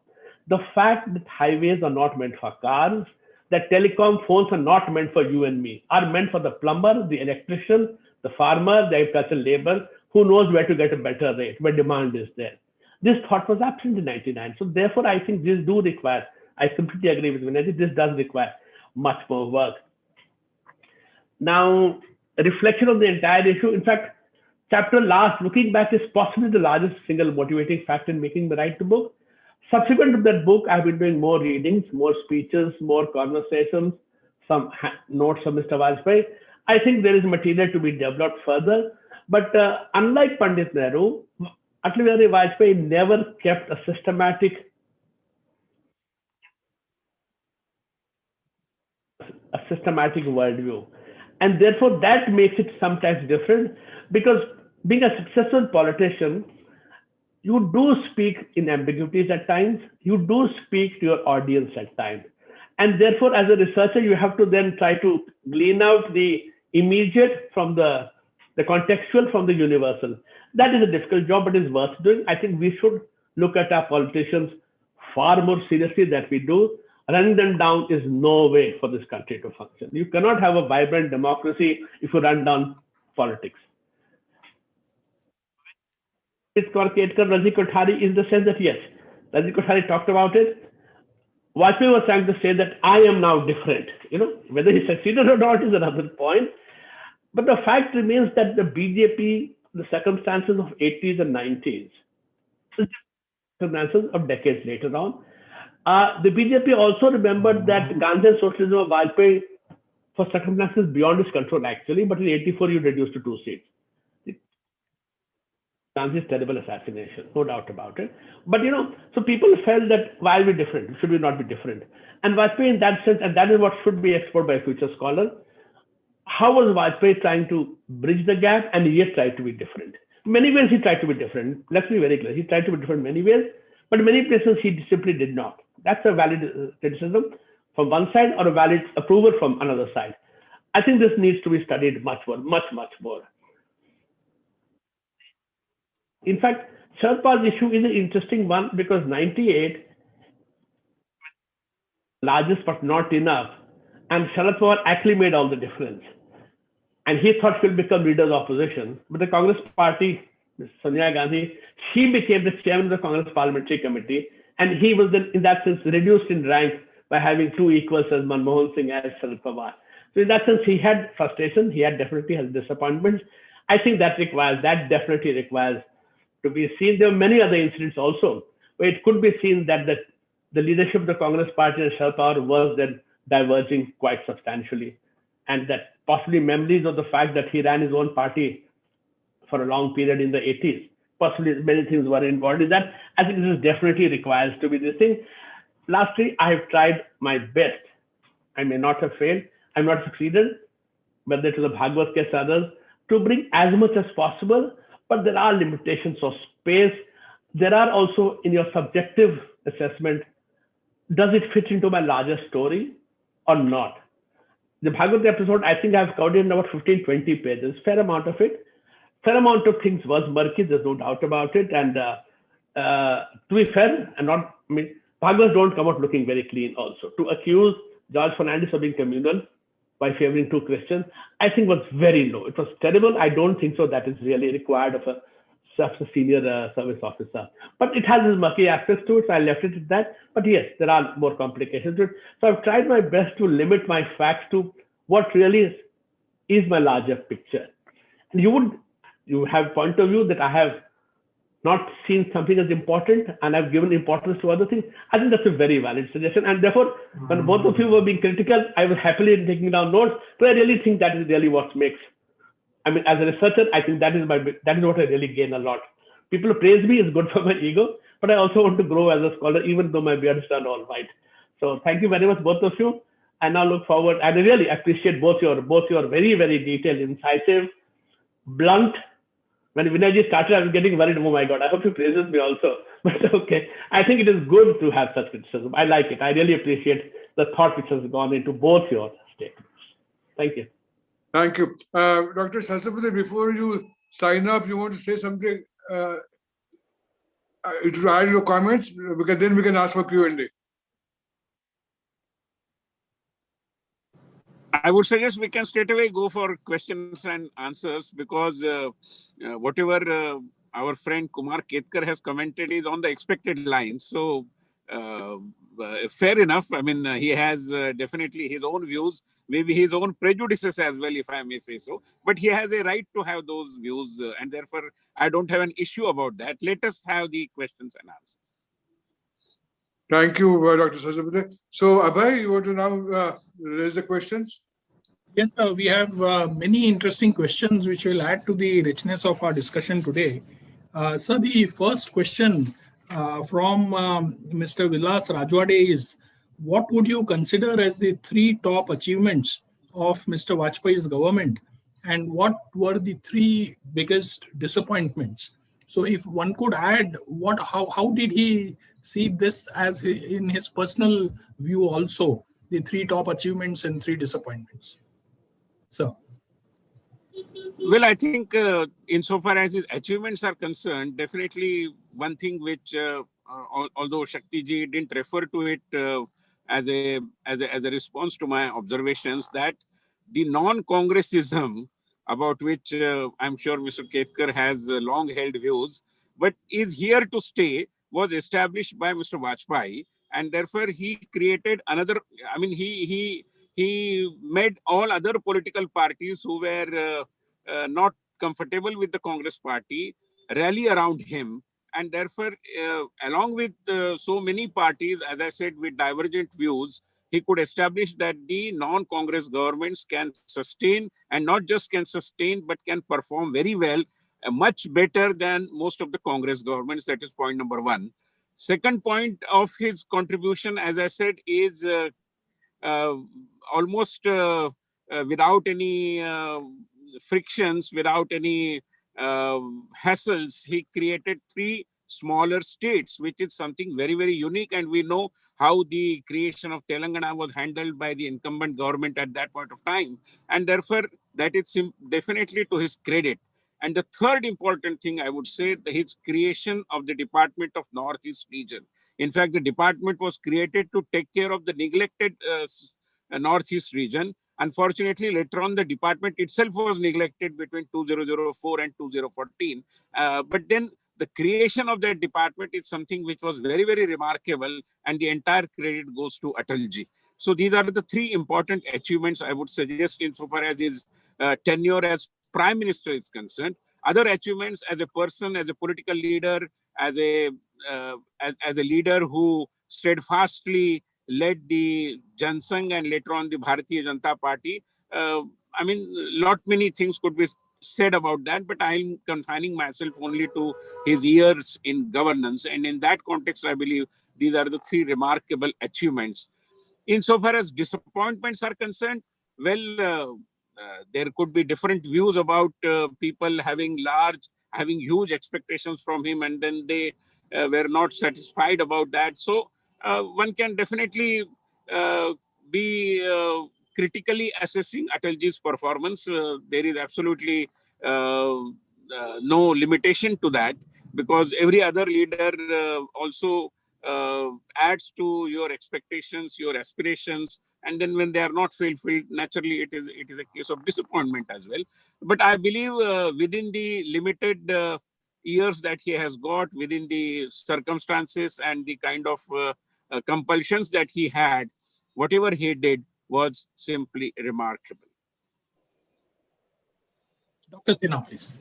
The fact that highways are not meant for cars, that telecom phones are not meant for you and me, are meant for the plumber, the electrician, the farmer, the agricultural labor, who knows where to get a better rate, where demand is there. This thought was absent in 99. So therefore, I think these do require, I completely agree with Vinay, this does require much more work. Now, a reflection of the entire issue, in fact, chapter last, looking back, is possibly the largest single motivating factor in making the right to book. Subsequent to that book, I've been doing more readings, more speeches, more conversations, some notes of Mr. Vajpayee. I think there is material to be developed further. But unlike Pandit Nehru, Atal Bihari Vajpayee never kept a systematic worldview. And therefore, that makes it sometimes different, because being a successful politician, you do speak in ambiguities at times. You do speak to your audience at times. And therefore, as a researcher, you have to then try to glean out the immediate from the contextual from the universal. That is a difficult job, but it's worth doing. I think we should look at our politicians far more seriously than we do. Running them down is no way for this country to function. You cannot have a vibrant democracy if you run down politics. It's Raji Kothari in the sense that, yes, Raji Kothari talked about it. Vajpayee was trying to say that I am now different. Whether he succeeded or not is another point. But the fact remains that the BJP, the circumstances of 80s and 90s, circumstances of decades later on, the BJP also remembered that Gandhian socialism of Vajpayee, for circumstances beyond his control actually, but in 84 you reduced to 2 seats. Gandhi's terrible assassination, no doubt about it. But so people felt that why are we different? Should we not be different? And Vajpayee in that sense, and that is what should be explored by a future scholar, how was Vajpayee trying to bridge the gap and yet try to be different? In many ways he tried to be different. Let's be very clear. He tried to be different in many ways, but in many places he simply did not. That's a valid criticism from one side or a valid approval from another side. I think this needs to be studied much more, much more. In fact, Sharad Pawar's issue is an interesting one, because 98, largest but not enough, and Sharad Pawar actually made all the difference. And he thought he'll become leader of the opposition. But the Congress party, Sonia Gandhi, she became the chairman of the Congress Parliamentary Committee. And he was then, in that sense, reduced in rank by having 2 equals as Manmohan Singh as Sharad Pawar. So in that sense, he had frustration. He definitely has disappointments. I think that definitely requires to be seen. There are many other incidents also where it could be seen that the leadership of the Congress party and Sharad Pawar was then diverging quite substantially. And that possibly memories of the fact that he ran his own party for a long period in the 80s. Possibly many things were involved in that. I think this definitely requires to be this thing. Lastly, I have tried my best. I may not have failed. I'm not succeeded, whether to the Bhagavad case or others, to bring as much as possible, but there are limitations of space. There are also in your subjective assessment, does it fit into my larger story or not? The Bhagavad episode, I think I've covered in about 15, 20 pages, fair amount of it. Fair amount of things was murky, there's no doubt about it. And to be fair, Bhagavads don't come out looking very clean also. To accuse George Fernandez of being communal by favoring 2 Christians, I think was very low. It was terrible. I don't think so that is really required of a senior service officer. But it has this murky aspects to it, so I left it at that. But yes, there are more complications to it. So I've tried my best to limit my facts to what really is my larger picture. And you have point of view that I have not seen something as important and I've given importance to other things, I think that's a very valid suggestion. And therefore, when both of you were being critical, I was happily taking down notes, but I really think that is really what makes, I mean, as a researcher, I think that is what I really gain a lot. People praise me is good for my ego, but I also want to grow as a scholar, even though my beard is turned all white. So thank you very much, both of you. I now look forward, and I really appreciate both your very, very detailed, incisive, blunt. When Vinayji started, I was getting worried. Oh my God, I hope he praises me also. But okay, I think it is good to have such criticism. I like it. I really appreciate the thought which has gone into both your statements. Thank you. Thank you. Dr. Sahasraputty, before you sign off, you want to say something to add your comments? Because then we can ask for Q&A. I would suggest we can straight away go for questions and answers, because whatever our friend Kumar Ketkar has commented is on the expected line. So fair enough. I mean, he has definitely his own views, maybe his own prejudices as well, if I may say so. But he has a right to have those views, and therefore I don't have an issue about that. Let us have the questions and answers. Thank you, Dr. Sahasraputty. So, Abhay, you want to now raise the questions? Yes, sir. We have many interesting questions which will add to the richness of our discussion today. So, the first question from Mr. Vilas Rajwade is, what would you consider as the three top achievements of Mr. Vajpayee's government, and what were the three biggest disappointments? So, if one could add, how did he see this as in his personal view also, the three top achievements and three disappointments? So, well, I think insofar as his achievements are concerned, definitely one thing which, although Shakti ji didn't refer to it as a response to my observations, that the non-Congressism, about which I'm sure Mr. Ketkar has long held views, but is here to stay, was established by Mr. Vajpayee, and therefore he created another. I mean, he made all other political parties who were not comfortable with the Congress party rally around him, and therefore along with so many parties, as I said, with divergent views, he could establish that the non-Congress governments can sustain, and not just can sustain, but can perform very well, much better than most of the Congress governments. That is point number one. Second point of his contribution, as I said, is almost without any frictions, without any hassles, he created three smaller states, which is something very, very unique. And we know how the creation of Telangana was handled by the incumbent government at that point of time. And therefore, that is definitely to his credit. And the third important thing, I would say, his creation of the Department of Northeast region. In fact, the department was created to take care of the neglected Northeast region. Unfortunately, later on, the department itself was neglected between 2004 and 2014. But then the creation of that department is something which was very, very remarkable, and the entire credit goes to Atalji. So these are the three important achievements I would suggest insofar as his tenure as Prime Minister is concerned. Other achievements as a person, as a political leader, as a leader who steadfastly led the Jansangh and later on the Bharatiya Janata Party. I mean, many things could be said about that, but I'm confining myself only to his years in governance. And in that context, I believe these are the three remarkable achievements. Insofar as disappointments are concerned, well, there could be different views about people having huge expectations from him, and then they were not satisfied about that. So one can definitely be critically assessing Atalji's performance. There is absolutely no limitation to that, because every other leader also adds to your expectations, your aspirations, and then when they are not fulfilled, naturally it is a case of disappointment as well. But I believe within the limited years that he has got, within the circumstances and the kind of compulsions that he had, whatever he did was simply remarkable. Dr. Sinha, please.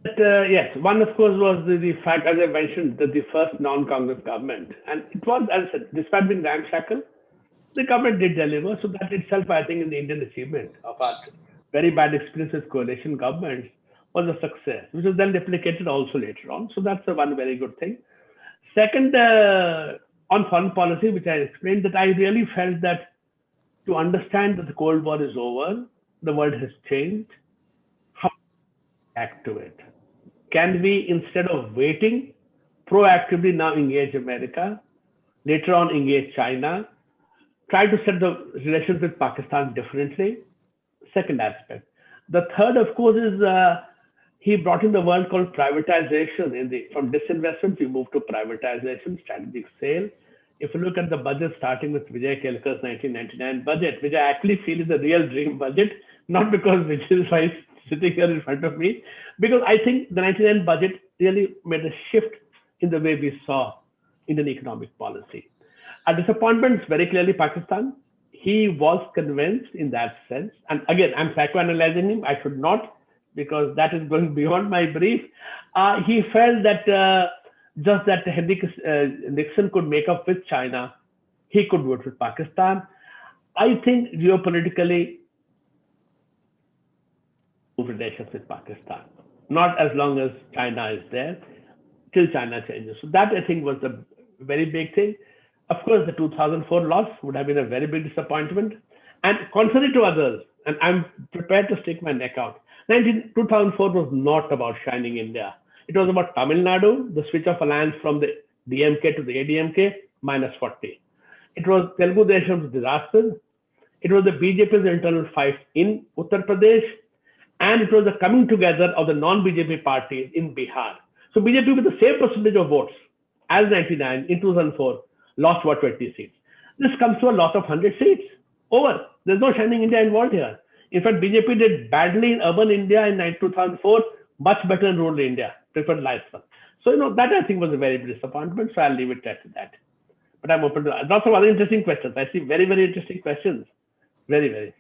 Yes, one of course was the fact, as I mentioned, that the first non-Congress government, and it was, as I said, despite being ramshackle, the government did deliver. So that itself, I think, in the Indian achievement of our very bad experience with coalition governments was a success, which was then replicated also later on. So that's the one very good thing. Second, on foreign policy, which I explained, that I really felt that to understand that the Cold War is over, the world has changed, how to react to it? Can we, instead of waiting, proactively now engage America, later on engage China, try to set the relations with Pakistan differently? Second aspect. The third, of course, is he brought in the word called privatization. From disinvestment, we moved to privatization, strategic sale. If you look at the budget starting with Vijay Kelkar's 1999 budget, which I actually feel is a real dream budget, not because Vijay is sitting here in front of me, because I think the 99 budget really made a shift in the way we saw Indian economic policy. A disappointment is very clearly Pakistan. He was convinced in that sense. And again, I'm psychoanalyzing him. I should not, because that is going beyond my brief. He felt that just that Nixon could make up with China, he could vote with Pakistan. I think geopolitically, relations with Pakistan, not as long as China is there, till China changes. So that, I think, was the very big thing. Of course, the 2004 loss would have been a very big disappointment. And contrary to others, and I'm prepared to stick my neck out, 2004 was not about shining India. It was about Tamil Nadu, the switch of alliance from the DMK to the ADMK, minus 40. It was Telugu Desham's disaster. It was the BJP's internal fight in Uttar Pradesh. And it was the coming together of the non-BJP parties in Bihar. So BJP, with the same percentage of votes as 99 in 2004, lost about 20 seats. This comes to a loss of 100 seats. Over. There's no shining India involved here. In fact, BJP did badly in urban India in 2004, much better in rural India, preferred lifestyle. So, that I think was a very big disappointment. So I'll leave it at that. But I'm open to lots of other interesting questions. I see very, very interesting questions. Very, very.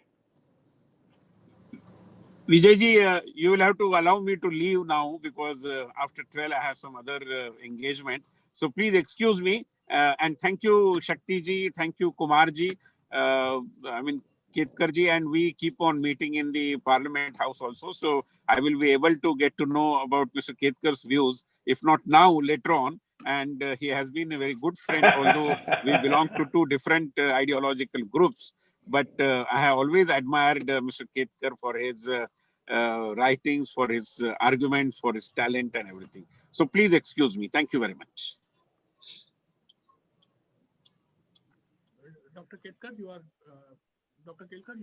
Vijayji, you will have to allow me to leave now because after 12 I have some other engagement. So please excuse me and thank you Shakti-ji, thank you Kumar-ji, Ketkar-ji, and we keep on meeting in the Parliament House also. So I will be able to get to know about Mr. Ketkar's views, if not now, later on. And he has been a very good friend, although we belong to two different ideological groups. But I have always admired Mr. Ketkar for his writings, for his arguments, for his talent and everything. So please excuse me. Thank you very much. Dr. Ketkar, you are... Dr. Kelkar,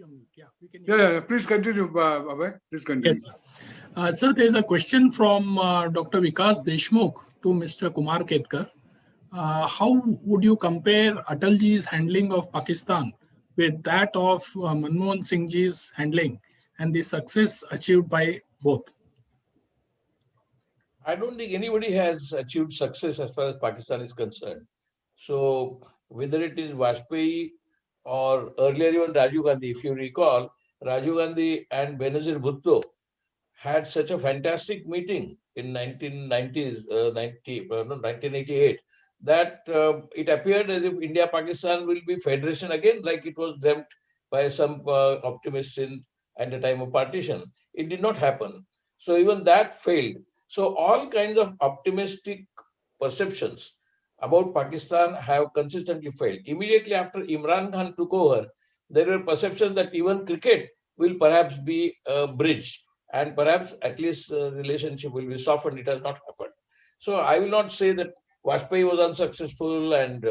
we can... Yeah, please continue, Abhay. Please continue. Yes, sir, there is a question from Dr. Vikas Deshmukh to Mr. Kumar Ketkar. How would you compare Atalji's handling of Pakistan with that of Manmohan Singhji's handling and the success achieved by both? I don't think anybody has achieved success as far as Pakistan is concerned. So whether it is Vajpayee or earlier even Rajiv Gandhi, if you recall, Rajiv Gandhi and Benazir Bhutto had such a fantastic meeting in 1988 that it appeared as if India-Pakistan will be federation again, like it was dreamt by some optimists at the time of partition. It did not happen. So even that failed. So all kinds of optimistic perceptions about Pakistan have consistently failed. Immediately after Imran Khan took over, there were perceptions that even cricket will perhaps be a bridge and perhaps at least relationship will be softened. It has not happened. So I will not say that Vajpayee was unsuccessful and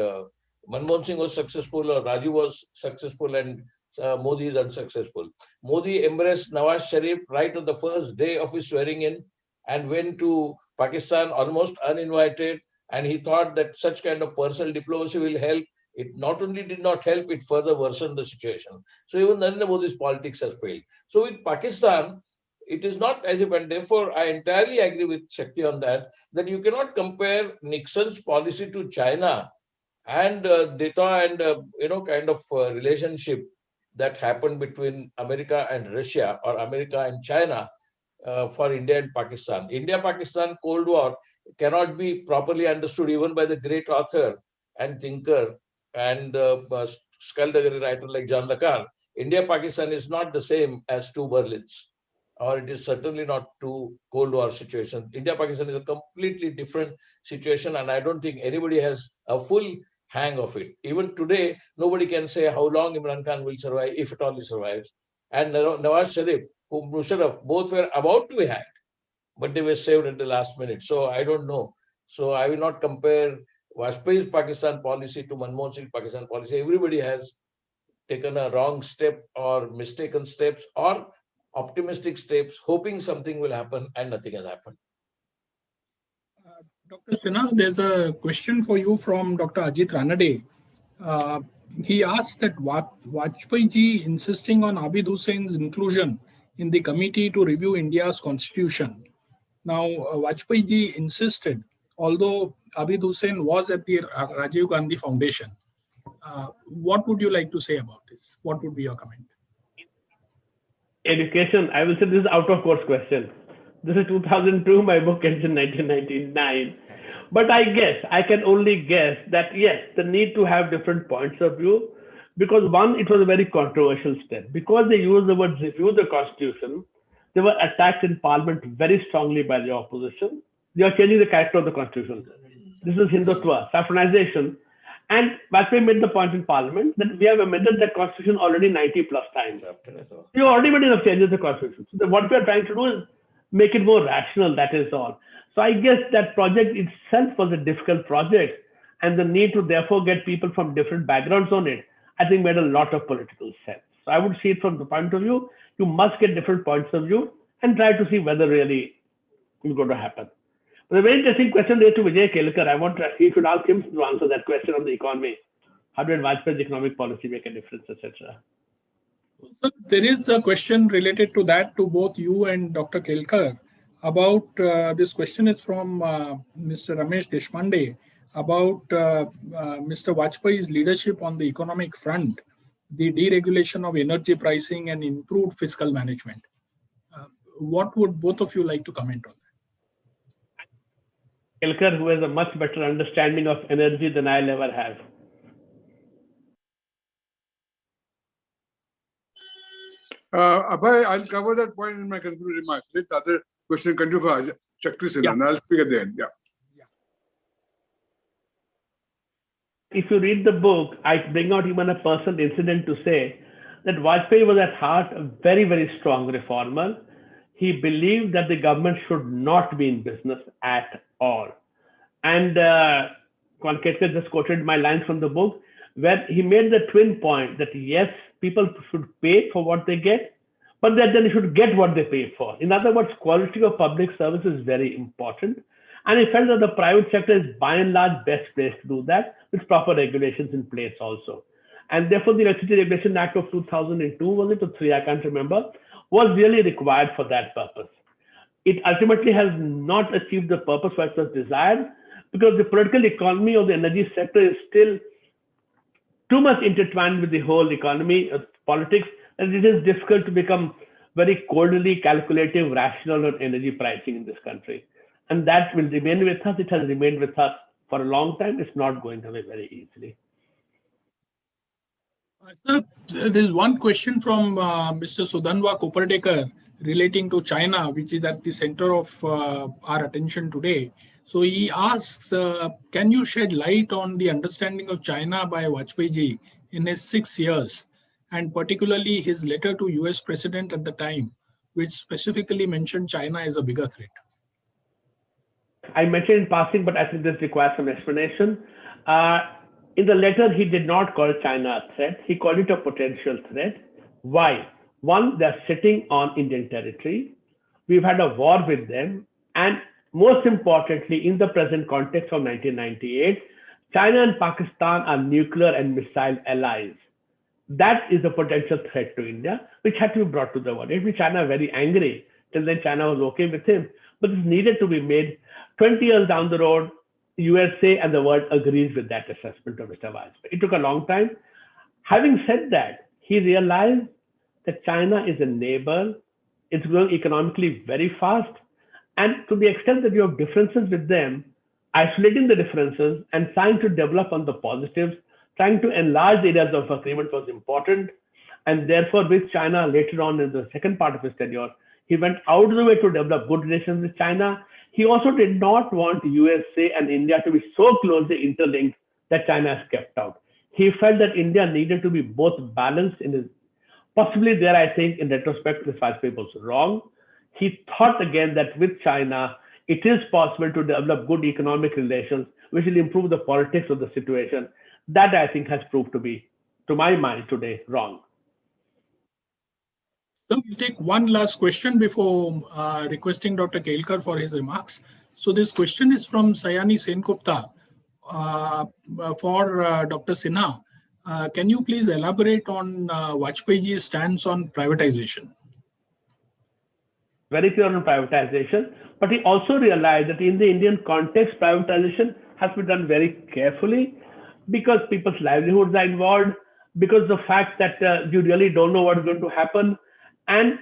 Manmohan Singh was successful or Rajiv was successful and Modi is unsuccessful. Modi embraced Nawaz Sharif right on the first day of his swearing in and went to Pakistan almost uninvited. And he thought that such kind of personal diplomacy will help. It not only did not help, it further worsened the situation. So even Narendra Modi's politics has failed. So with Pakistan, it is not as if, and therefore I entirely agree with Shakti on that you cannot compare Nixon's policy to China and data and kind of relationship that happened between America and Russia or America and China for India and Pakistan. India-Pakistan Cold War cannot be properly understood even by the great author and thinker and skullduggery writer like John Le Carre. India-Pakistan is not the same as two Berlins, or it is certainly not two Cold War situations. India-Pakistan is a completely different situation, and I don't think anybody has a full hang of it. Even today, nobody can say how long Imran Khan will survive, if at all he survives. And Nawaz Sharif, Musharraf, both were about to be hanged, but they were saved at the last minute. So I don't know. So I will not compare Vajpayee's Pakistan policy to Manmohan Singh's Pakistan policy. Everybody has taken a wrong step or mistaken steps or optimistic steps, hoping something will happen, and nothing has happened. Dr. Sinha, there's a question for you from Dr. Ajit Ranade. He asked that Vajpayee ji insisting on Abid Hussein's inclusion in the committee to review India's constitution. Now, Vajpayee ji insisted, although Abid Hussein was at the Rajiv Gandhi Foundation. What would you like to say about this? What would be your comment? Education, I will say this is out of course question. This is 2002, my book ends in 1999. But I can only guess that yes, the need to have different points of view, because one, it was a very controversial step. Because they used the word review the constitution, they were attacked in parliament very strongly by the opposition. They are changing the character of the constitution. This is Hindutva, saffronization. And Vajpayee made the point in parliament that we have amended the constitution already 90 plus times. You already made enough changes to the constitution. So what we are trying to do is make it more rational, that is all. So I guess that project itself was a difficult project, and the need to therefore get people from different backgrounds on it, I think made a lot of political sense. So I would see it from the point of view, you must get different points of view and try to see whether really it's going to happen. But a very interesting question there to Vijay Kelkar. I want to, he should ask him to answer that question on the economy. How did Vajpayee's economic policy make a difference, etc.? So there is a question related to that to both you and Dr. Kelkar about this question is from Mr. Ramesh Deshpande about Mr. Vajpayee's leadership on the economic front, the deregulation of energy pricing and improved fiscal management. What would both of you like to comment on that? Kelkar, who has a much better understanding of energy than I'll ever have. Abhay, I'll cover that point in my concluding remarks. Let the other question continue for Shakti Sinha, and I'll speak at the end. Yeah. If you read the book, I bring out even a personal incident to say that Vajpayee was at heart a very, very strong reformer. He believed that the government should not be in business at all. And Kelkar just quoted my lines from the book, where he made the twin point that yes, people should pay for what they get, but that then they should get what they pay for. In other words, quality of public service is very important. And he felt that the private sector is by and large best placed to do that with proper regulations in place also. And therefore, the Electricity Regulation Act of 2002, was it, or 3, I can't remember, was really required for that purpose. It ultimately has not achieved the purpose for it was desired, because the political economy of the energy sector is still too much intertwined with the whole economy, politics, and it is difficult to become very coldly calculative, rational on energy pricing in this country. And that will remain with us. It has remained with us for a long time. It's not going away very easily. Sir, there's one question from Mr. Sudhanva Kopardekar relating to China, which is at the center of our attention today. So he asks, can you shed light on the understanding of China by Vajpayee ji in his 6 years, and particularly his letter to US President at the time, which specifically mentioned China as a bigger threat? I mentioned in passing, but I think this requires some explanation. In the letter, he did not call China a threat. He called it a potential threat. Why? One, they're sitting on Indian territory. We've had a war with them. And most importantly, in the present context of 1998, China and Pakistan are nuclear and missile allies. That is a potential threat to India, which had to be brought to the world. It made China very angry. Till then, China was okay with him. But this needed to be made. 20 years down the road, USA and the world agrees with that assessment of Mr. Vajpayee. It took a long time. Having said that, he realized that China is a neighbor It's growing economically very fast. And to the extent that you have differences with them, isolating the differences and trying to develop on the positives, trying to enlarge the areas of agreement was important. And therefore, with China later on in the second part of his tenure, he went out of the way to develop good relations with China. He also did not want USA and India to be so closely interlinked that China has kept out. He felt that India needed to be both balanced in his, possibly there, I think, in retrospect, this Vajpayee was wrong. He thought again that with China, it is possible to develop good economic relations, which will improve the politics of the situation. That, I think, has proved to be, to my mind today, wrong. So we'll take one last question before requesting Dr. Kelkar for his remarks. So this question is from Sayani Sengupta for Dr. Sinha. Can you please elaborate on Vajpayee's stance on privatization? Very clear on privatization, but he also realized that in the Indian context, privatization has to be done very carefully because people's livelihoods are involved, because the fact that you really don't know what is going to happen. And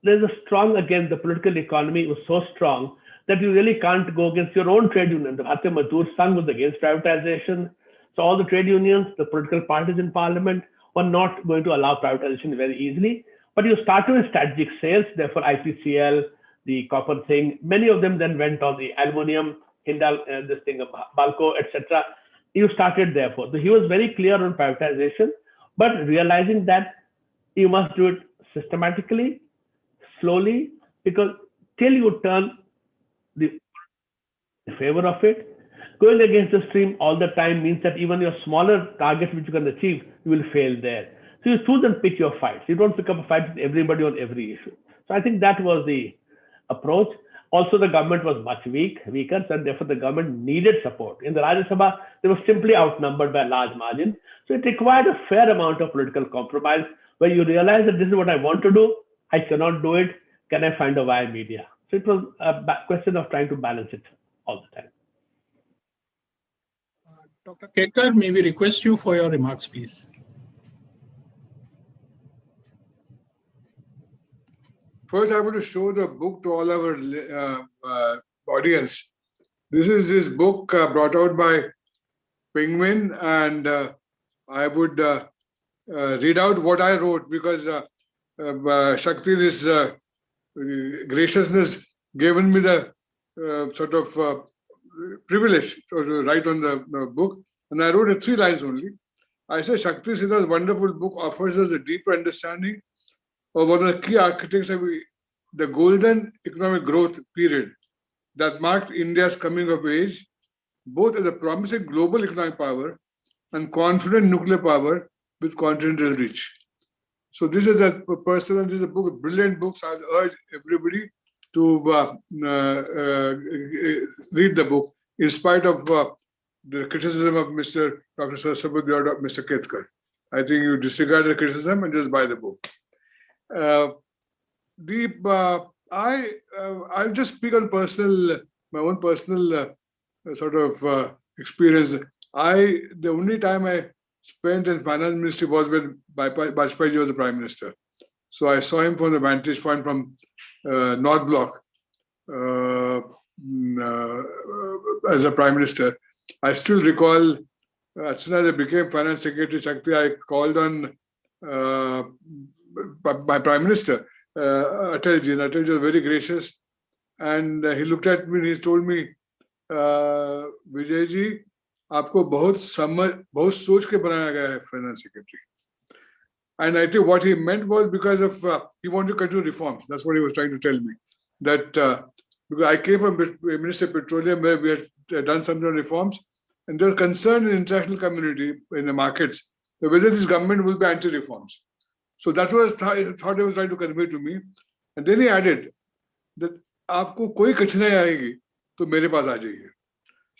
there's a strong, again, the political economy was so strong that you really can't go against your own trade union. The Bharatiya Mazdoor Sangh was against privatization. So all the trade unions, the political parties in parliament were not going to allow privatization very easily. But you started with strategic sales, therefore IPCL, the copper thing. Many of them then went on the aluminium, Hindal, this thing, Balco, etc. You started therefore. So he was very clear on privatization, but realizing that you must do it systematically, slowly, because till you turn the in favor of it, going against the stream all the time means that even your smaller targets which you can achieve, you will fail there. So you choose and pick your fights. You don't pick up a fight with everybody on every issue. So I think that was the approach. Also, the government was much weaker, and therefore the government needed support. In the Rajya Sabha, they were simply outnumbered by a large margin. So it required a fair amount of political compromise where you realize that this is what I want to do. I cannot do it. Can I find a via media? So it was a question of trying to balance it all the time. Dr. Kelkar, may we request you for your remarks, please? First, I want to show the book to all our audience. This is his book brought out by Penguin, and I would read out what I wrote because Shakti, this graciousness, given me the sort of privilege to write on the book, and I wrote it 3 lines only. I said, Shakti Sinha's wonderful book offers us a deeper understanding of one of the key architects of the golden economic growth period that marked India's coming of age, both as a promising global economic power and confident nuclear power with continental reach. So this is a personal, this is a book, a brilliant book. So I urge everybody to read the book, in spite of the criticism of Dr. Sahasrabudhe or Mr. Ketkar. I think you disregard the criticism and just buy the book. I'll just speak on my own personal sort of experience. The only time I spent in finance ministry was when Vajpayee was the prime minister. So I saw him from the vantage point from North Block as a prime minister. I still recall, as soon as I became finance secretary, Shakti, I called on my prime minister, Atalji. And Atalji was very gracious. And he looked at me and he told me, Vijay ji, आपको बहुत सोच के बनाया गया है finance secretary. And I think what he meant was because of he wanted to continue reforms. That's what he was trying to tell me. That because I came from Ministry of Petroleum where we had done some reforms, and there was concern in the international community in the markets whether this government will be anti-reforms. So that was thought he was trying to convey to me. And then he added that आपको कोई कठिनाई आएगी तो मेरे पास आ जाइए.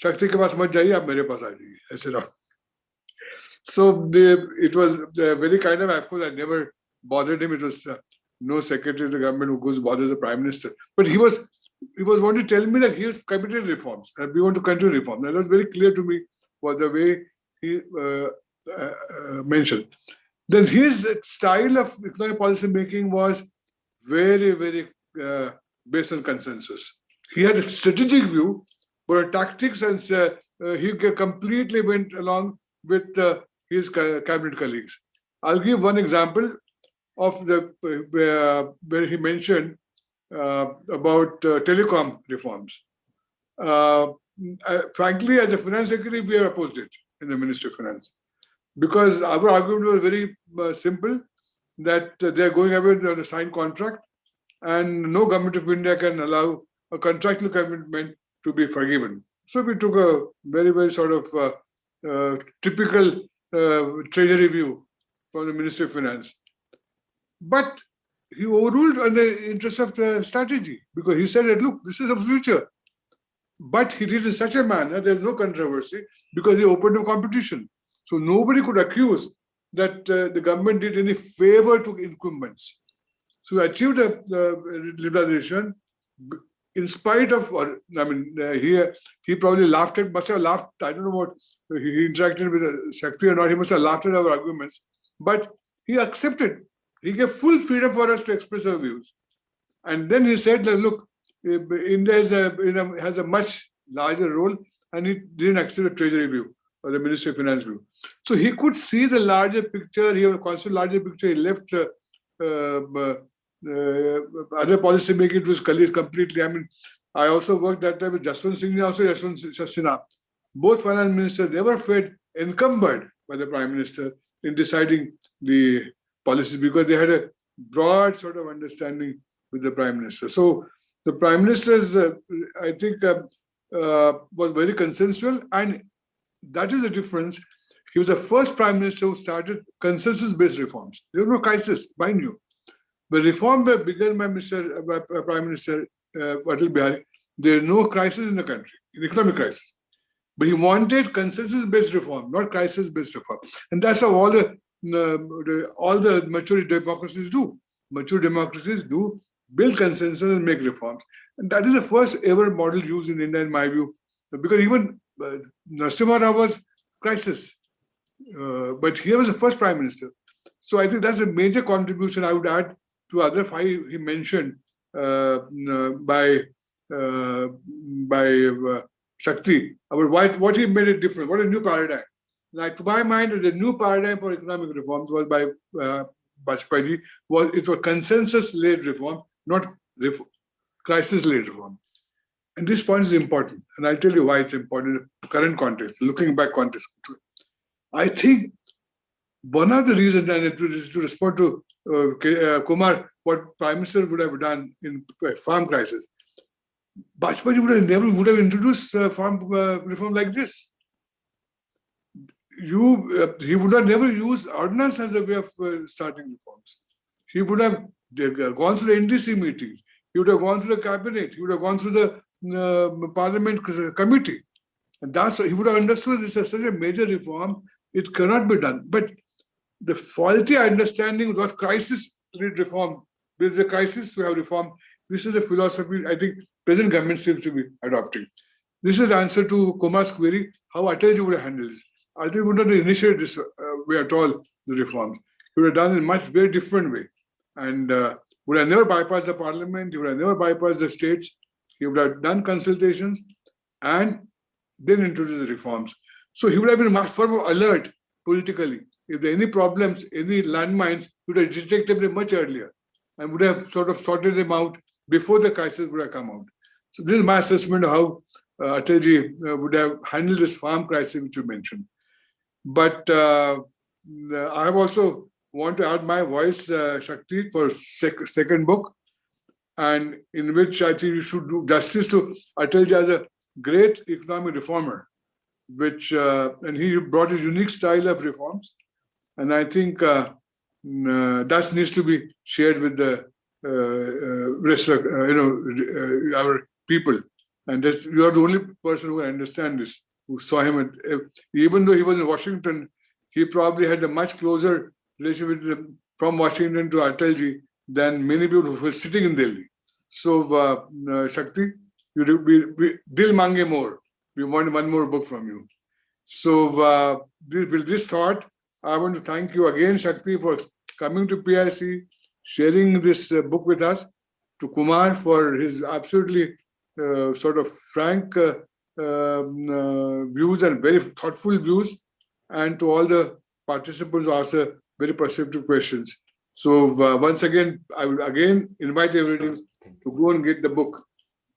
शक्ति के पास मत जाइए, आप मेरे पास आ जाइए. ऐसे रहो. So it was very kind of, of course, I never bothered him. It was no secretary of the government who goes bothers the prime minister. But he was wanting to tell me that he was committed reforms and we want to continue reforms. That was very clear to me was the way he mentioned. Then his style of economic policy making was very, very based on consensus. He had a strategic view, but tactics and he completely went along with his cabinet colleagues. I'll give one example of the where he mentioned about telecom reforms. Frankly, as a finance secretary, we opposed it in the Ministry of Finance because our argument was very simple, that they are going away with a signed contract and no government of India can allow a contractual commitment to be forgiven. So we took a very, very sort of typical treasury view from the Ministry of Finance. But he overruled on the interest of strategy because he said that, look, this is the future. But he did it in such a manner, there's no controversy because he opened a competition. So nobody could accuse that the government did any favor to incumbents. So he achieved a liberalization in spite of, he probably must have laughed, I don't know what, he interacted with Shakti or not, he must have laughed at our arguments, but he accepted. He gave full freedom for us to express our views. And then he said, look, India has a much larger role, and he didn't accept the treasury view or the Ministry of Finance view. So he could see the larger picture, he had a constant larger picture, he left other policy making to his colleagues completely. I mean, I also worked that time with Jaswant Singh, also Jaswant Sinha. Both finance ministers, they were felt encumbered by the Prime Minister in deciding the policy because they had a broad sort of understanding with the Prime Minister. So the Prime Minister's, I think, was very consensual, and that is the difference. He was the first Prime Minister who started consensus-based reforms. There was no crisis, mind you. The reform were begun by Prime Minister Atal Bihari. There is no crisis in the country, economic crisis. But he wanted consensus-based reform, not crisis-based reform. And that's how all the mature democracies do. Mature democracies do build consensus and make reforms. And that is the first ever model used in India, in my view. Because even Narasimha Rao was crisis. But he was the first Prime Minister. So I think that's a major contribution I would add to other five he mentioned by Shakti, about what he made it different, what a new paradigm. Now, to my mind, the new paradigm for economic reforms was by Vajpayee. It was consensus-led reform, not crisis-led reform. And this point is important, and I'll tell you why it's important in the current context, looking back context. I think one of the reasons, and to respond to Kumar, what Prime Minister would have done in farm crisis, Vajpayee would have introduced farm reform like this. He would have never used ordinance as a way of starting reforms. He would have gone through the NDC meetings. He would have gone through the cabinet. He would have gone through the parliament committee. And that's he would have understood this as such a major reform. It cannot be done. But the faulty understanding was crisis-led reform. There is a crisis, we have reform. This is a philosophy I think present government seems to be adopting. This is the answer to Kumar's query, how Atalji would have handled this. Atalji would not have initiated this way at all, the reforms. He would have done it in a much very different way. And would have never bypassed the parliament, he would have never bypassed the states, he would have done consultations and then introduced the reforms. So he would have been much far more alert politically. If there are any problems, any landmines, he would have detected them much earlier and would have sort of sorted them out before the crisis would have come out. So this is my assessment of how Atalji would have handled this farm crisis which you mentioned. But I have also want to add my voice, Shakti, for second book, and in which I think you should do justice to Atalji as a great economic reformer, which and he brought a unique style of reforms, and I think that needs to be shared with the rest of our people. And you are the only person who understands this, who saw him. Even though he was in Washington, he probably had a much closer relationship with from Washington to Atalji than many people who were sitting in Delhi. So, Shakti, we Dil Mange More. We want one more book from you. So, with this thought, I want to thank you again, Shakti, for coming to PIC, sharing this book with us, to Kumar for his absolutely sort of frank views and very thoughtful views, and to all the participants who asked very perceptive questions. So once again, I will again invite everybody to go and get the book.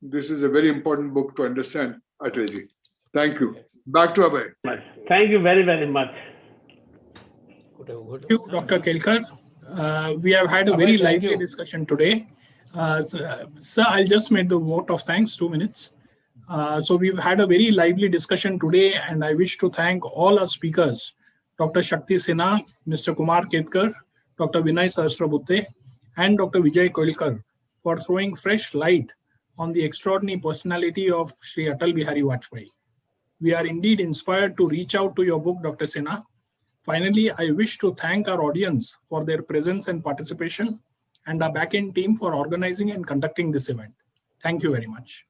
This is a very important book to understand Atalji. Thank you. Back to Abhay. Thank you very, very much. Thank you, Dr. Kelkar. We have had a very lively discussion today. Sir, I'll just make the vote of thanks, 2 minutes. So we've had a very lively discussion today, and I wish to thank all our speakers, Dr. Shakti Sinha, Mr. Kumar Ketkar, Dr. Vinay Sahasrabuddhe, and Dr. Vijay Koilkar for throwing fresh light on the extraordinary personality of Shri Atal Bihari Vajpayee. We are indeed inspired to reach out to your book, Dr. Sinha. Finally, I wish to thank our audience for their presence and participation, and our back-end team for organizing and conducting this event. Thank you very much.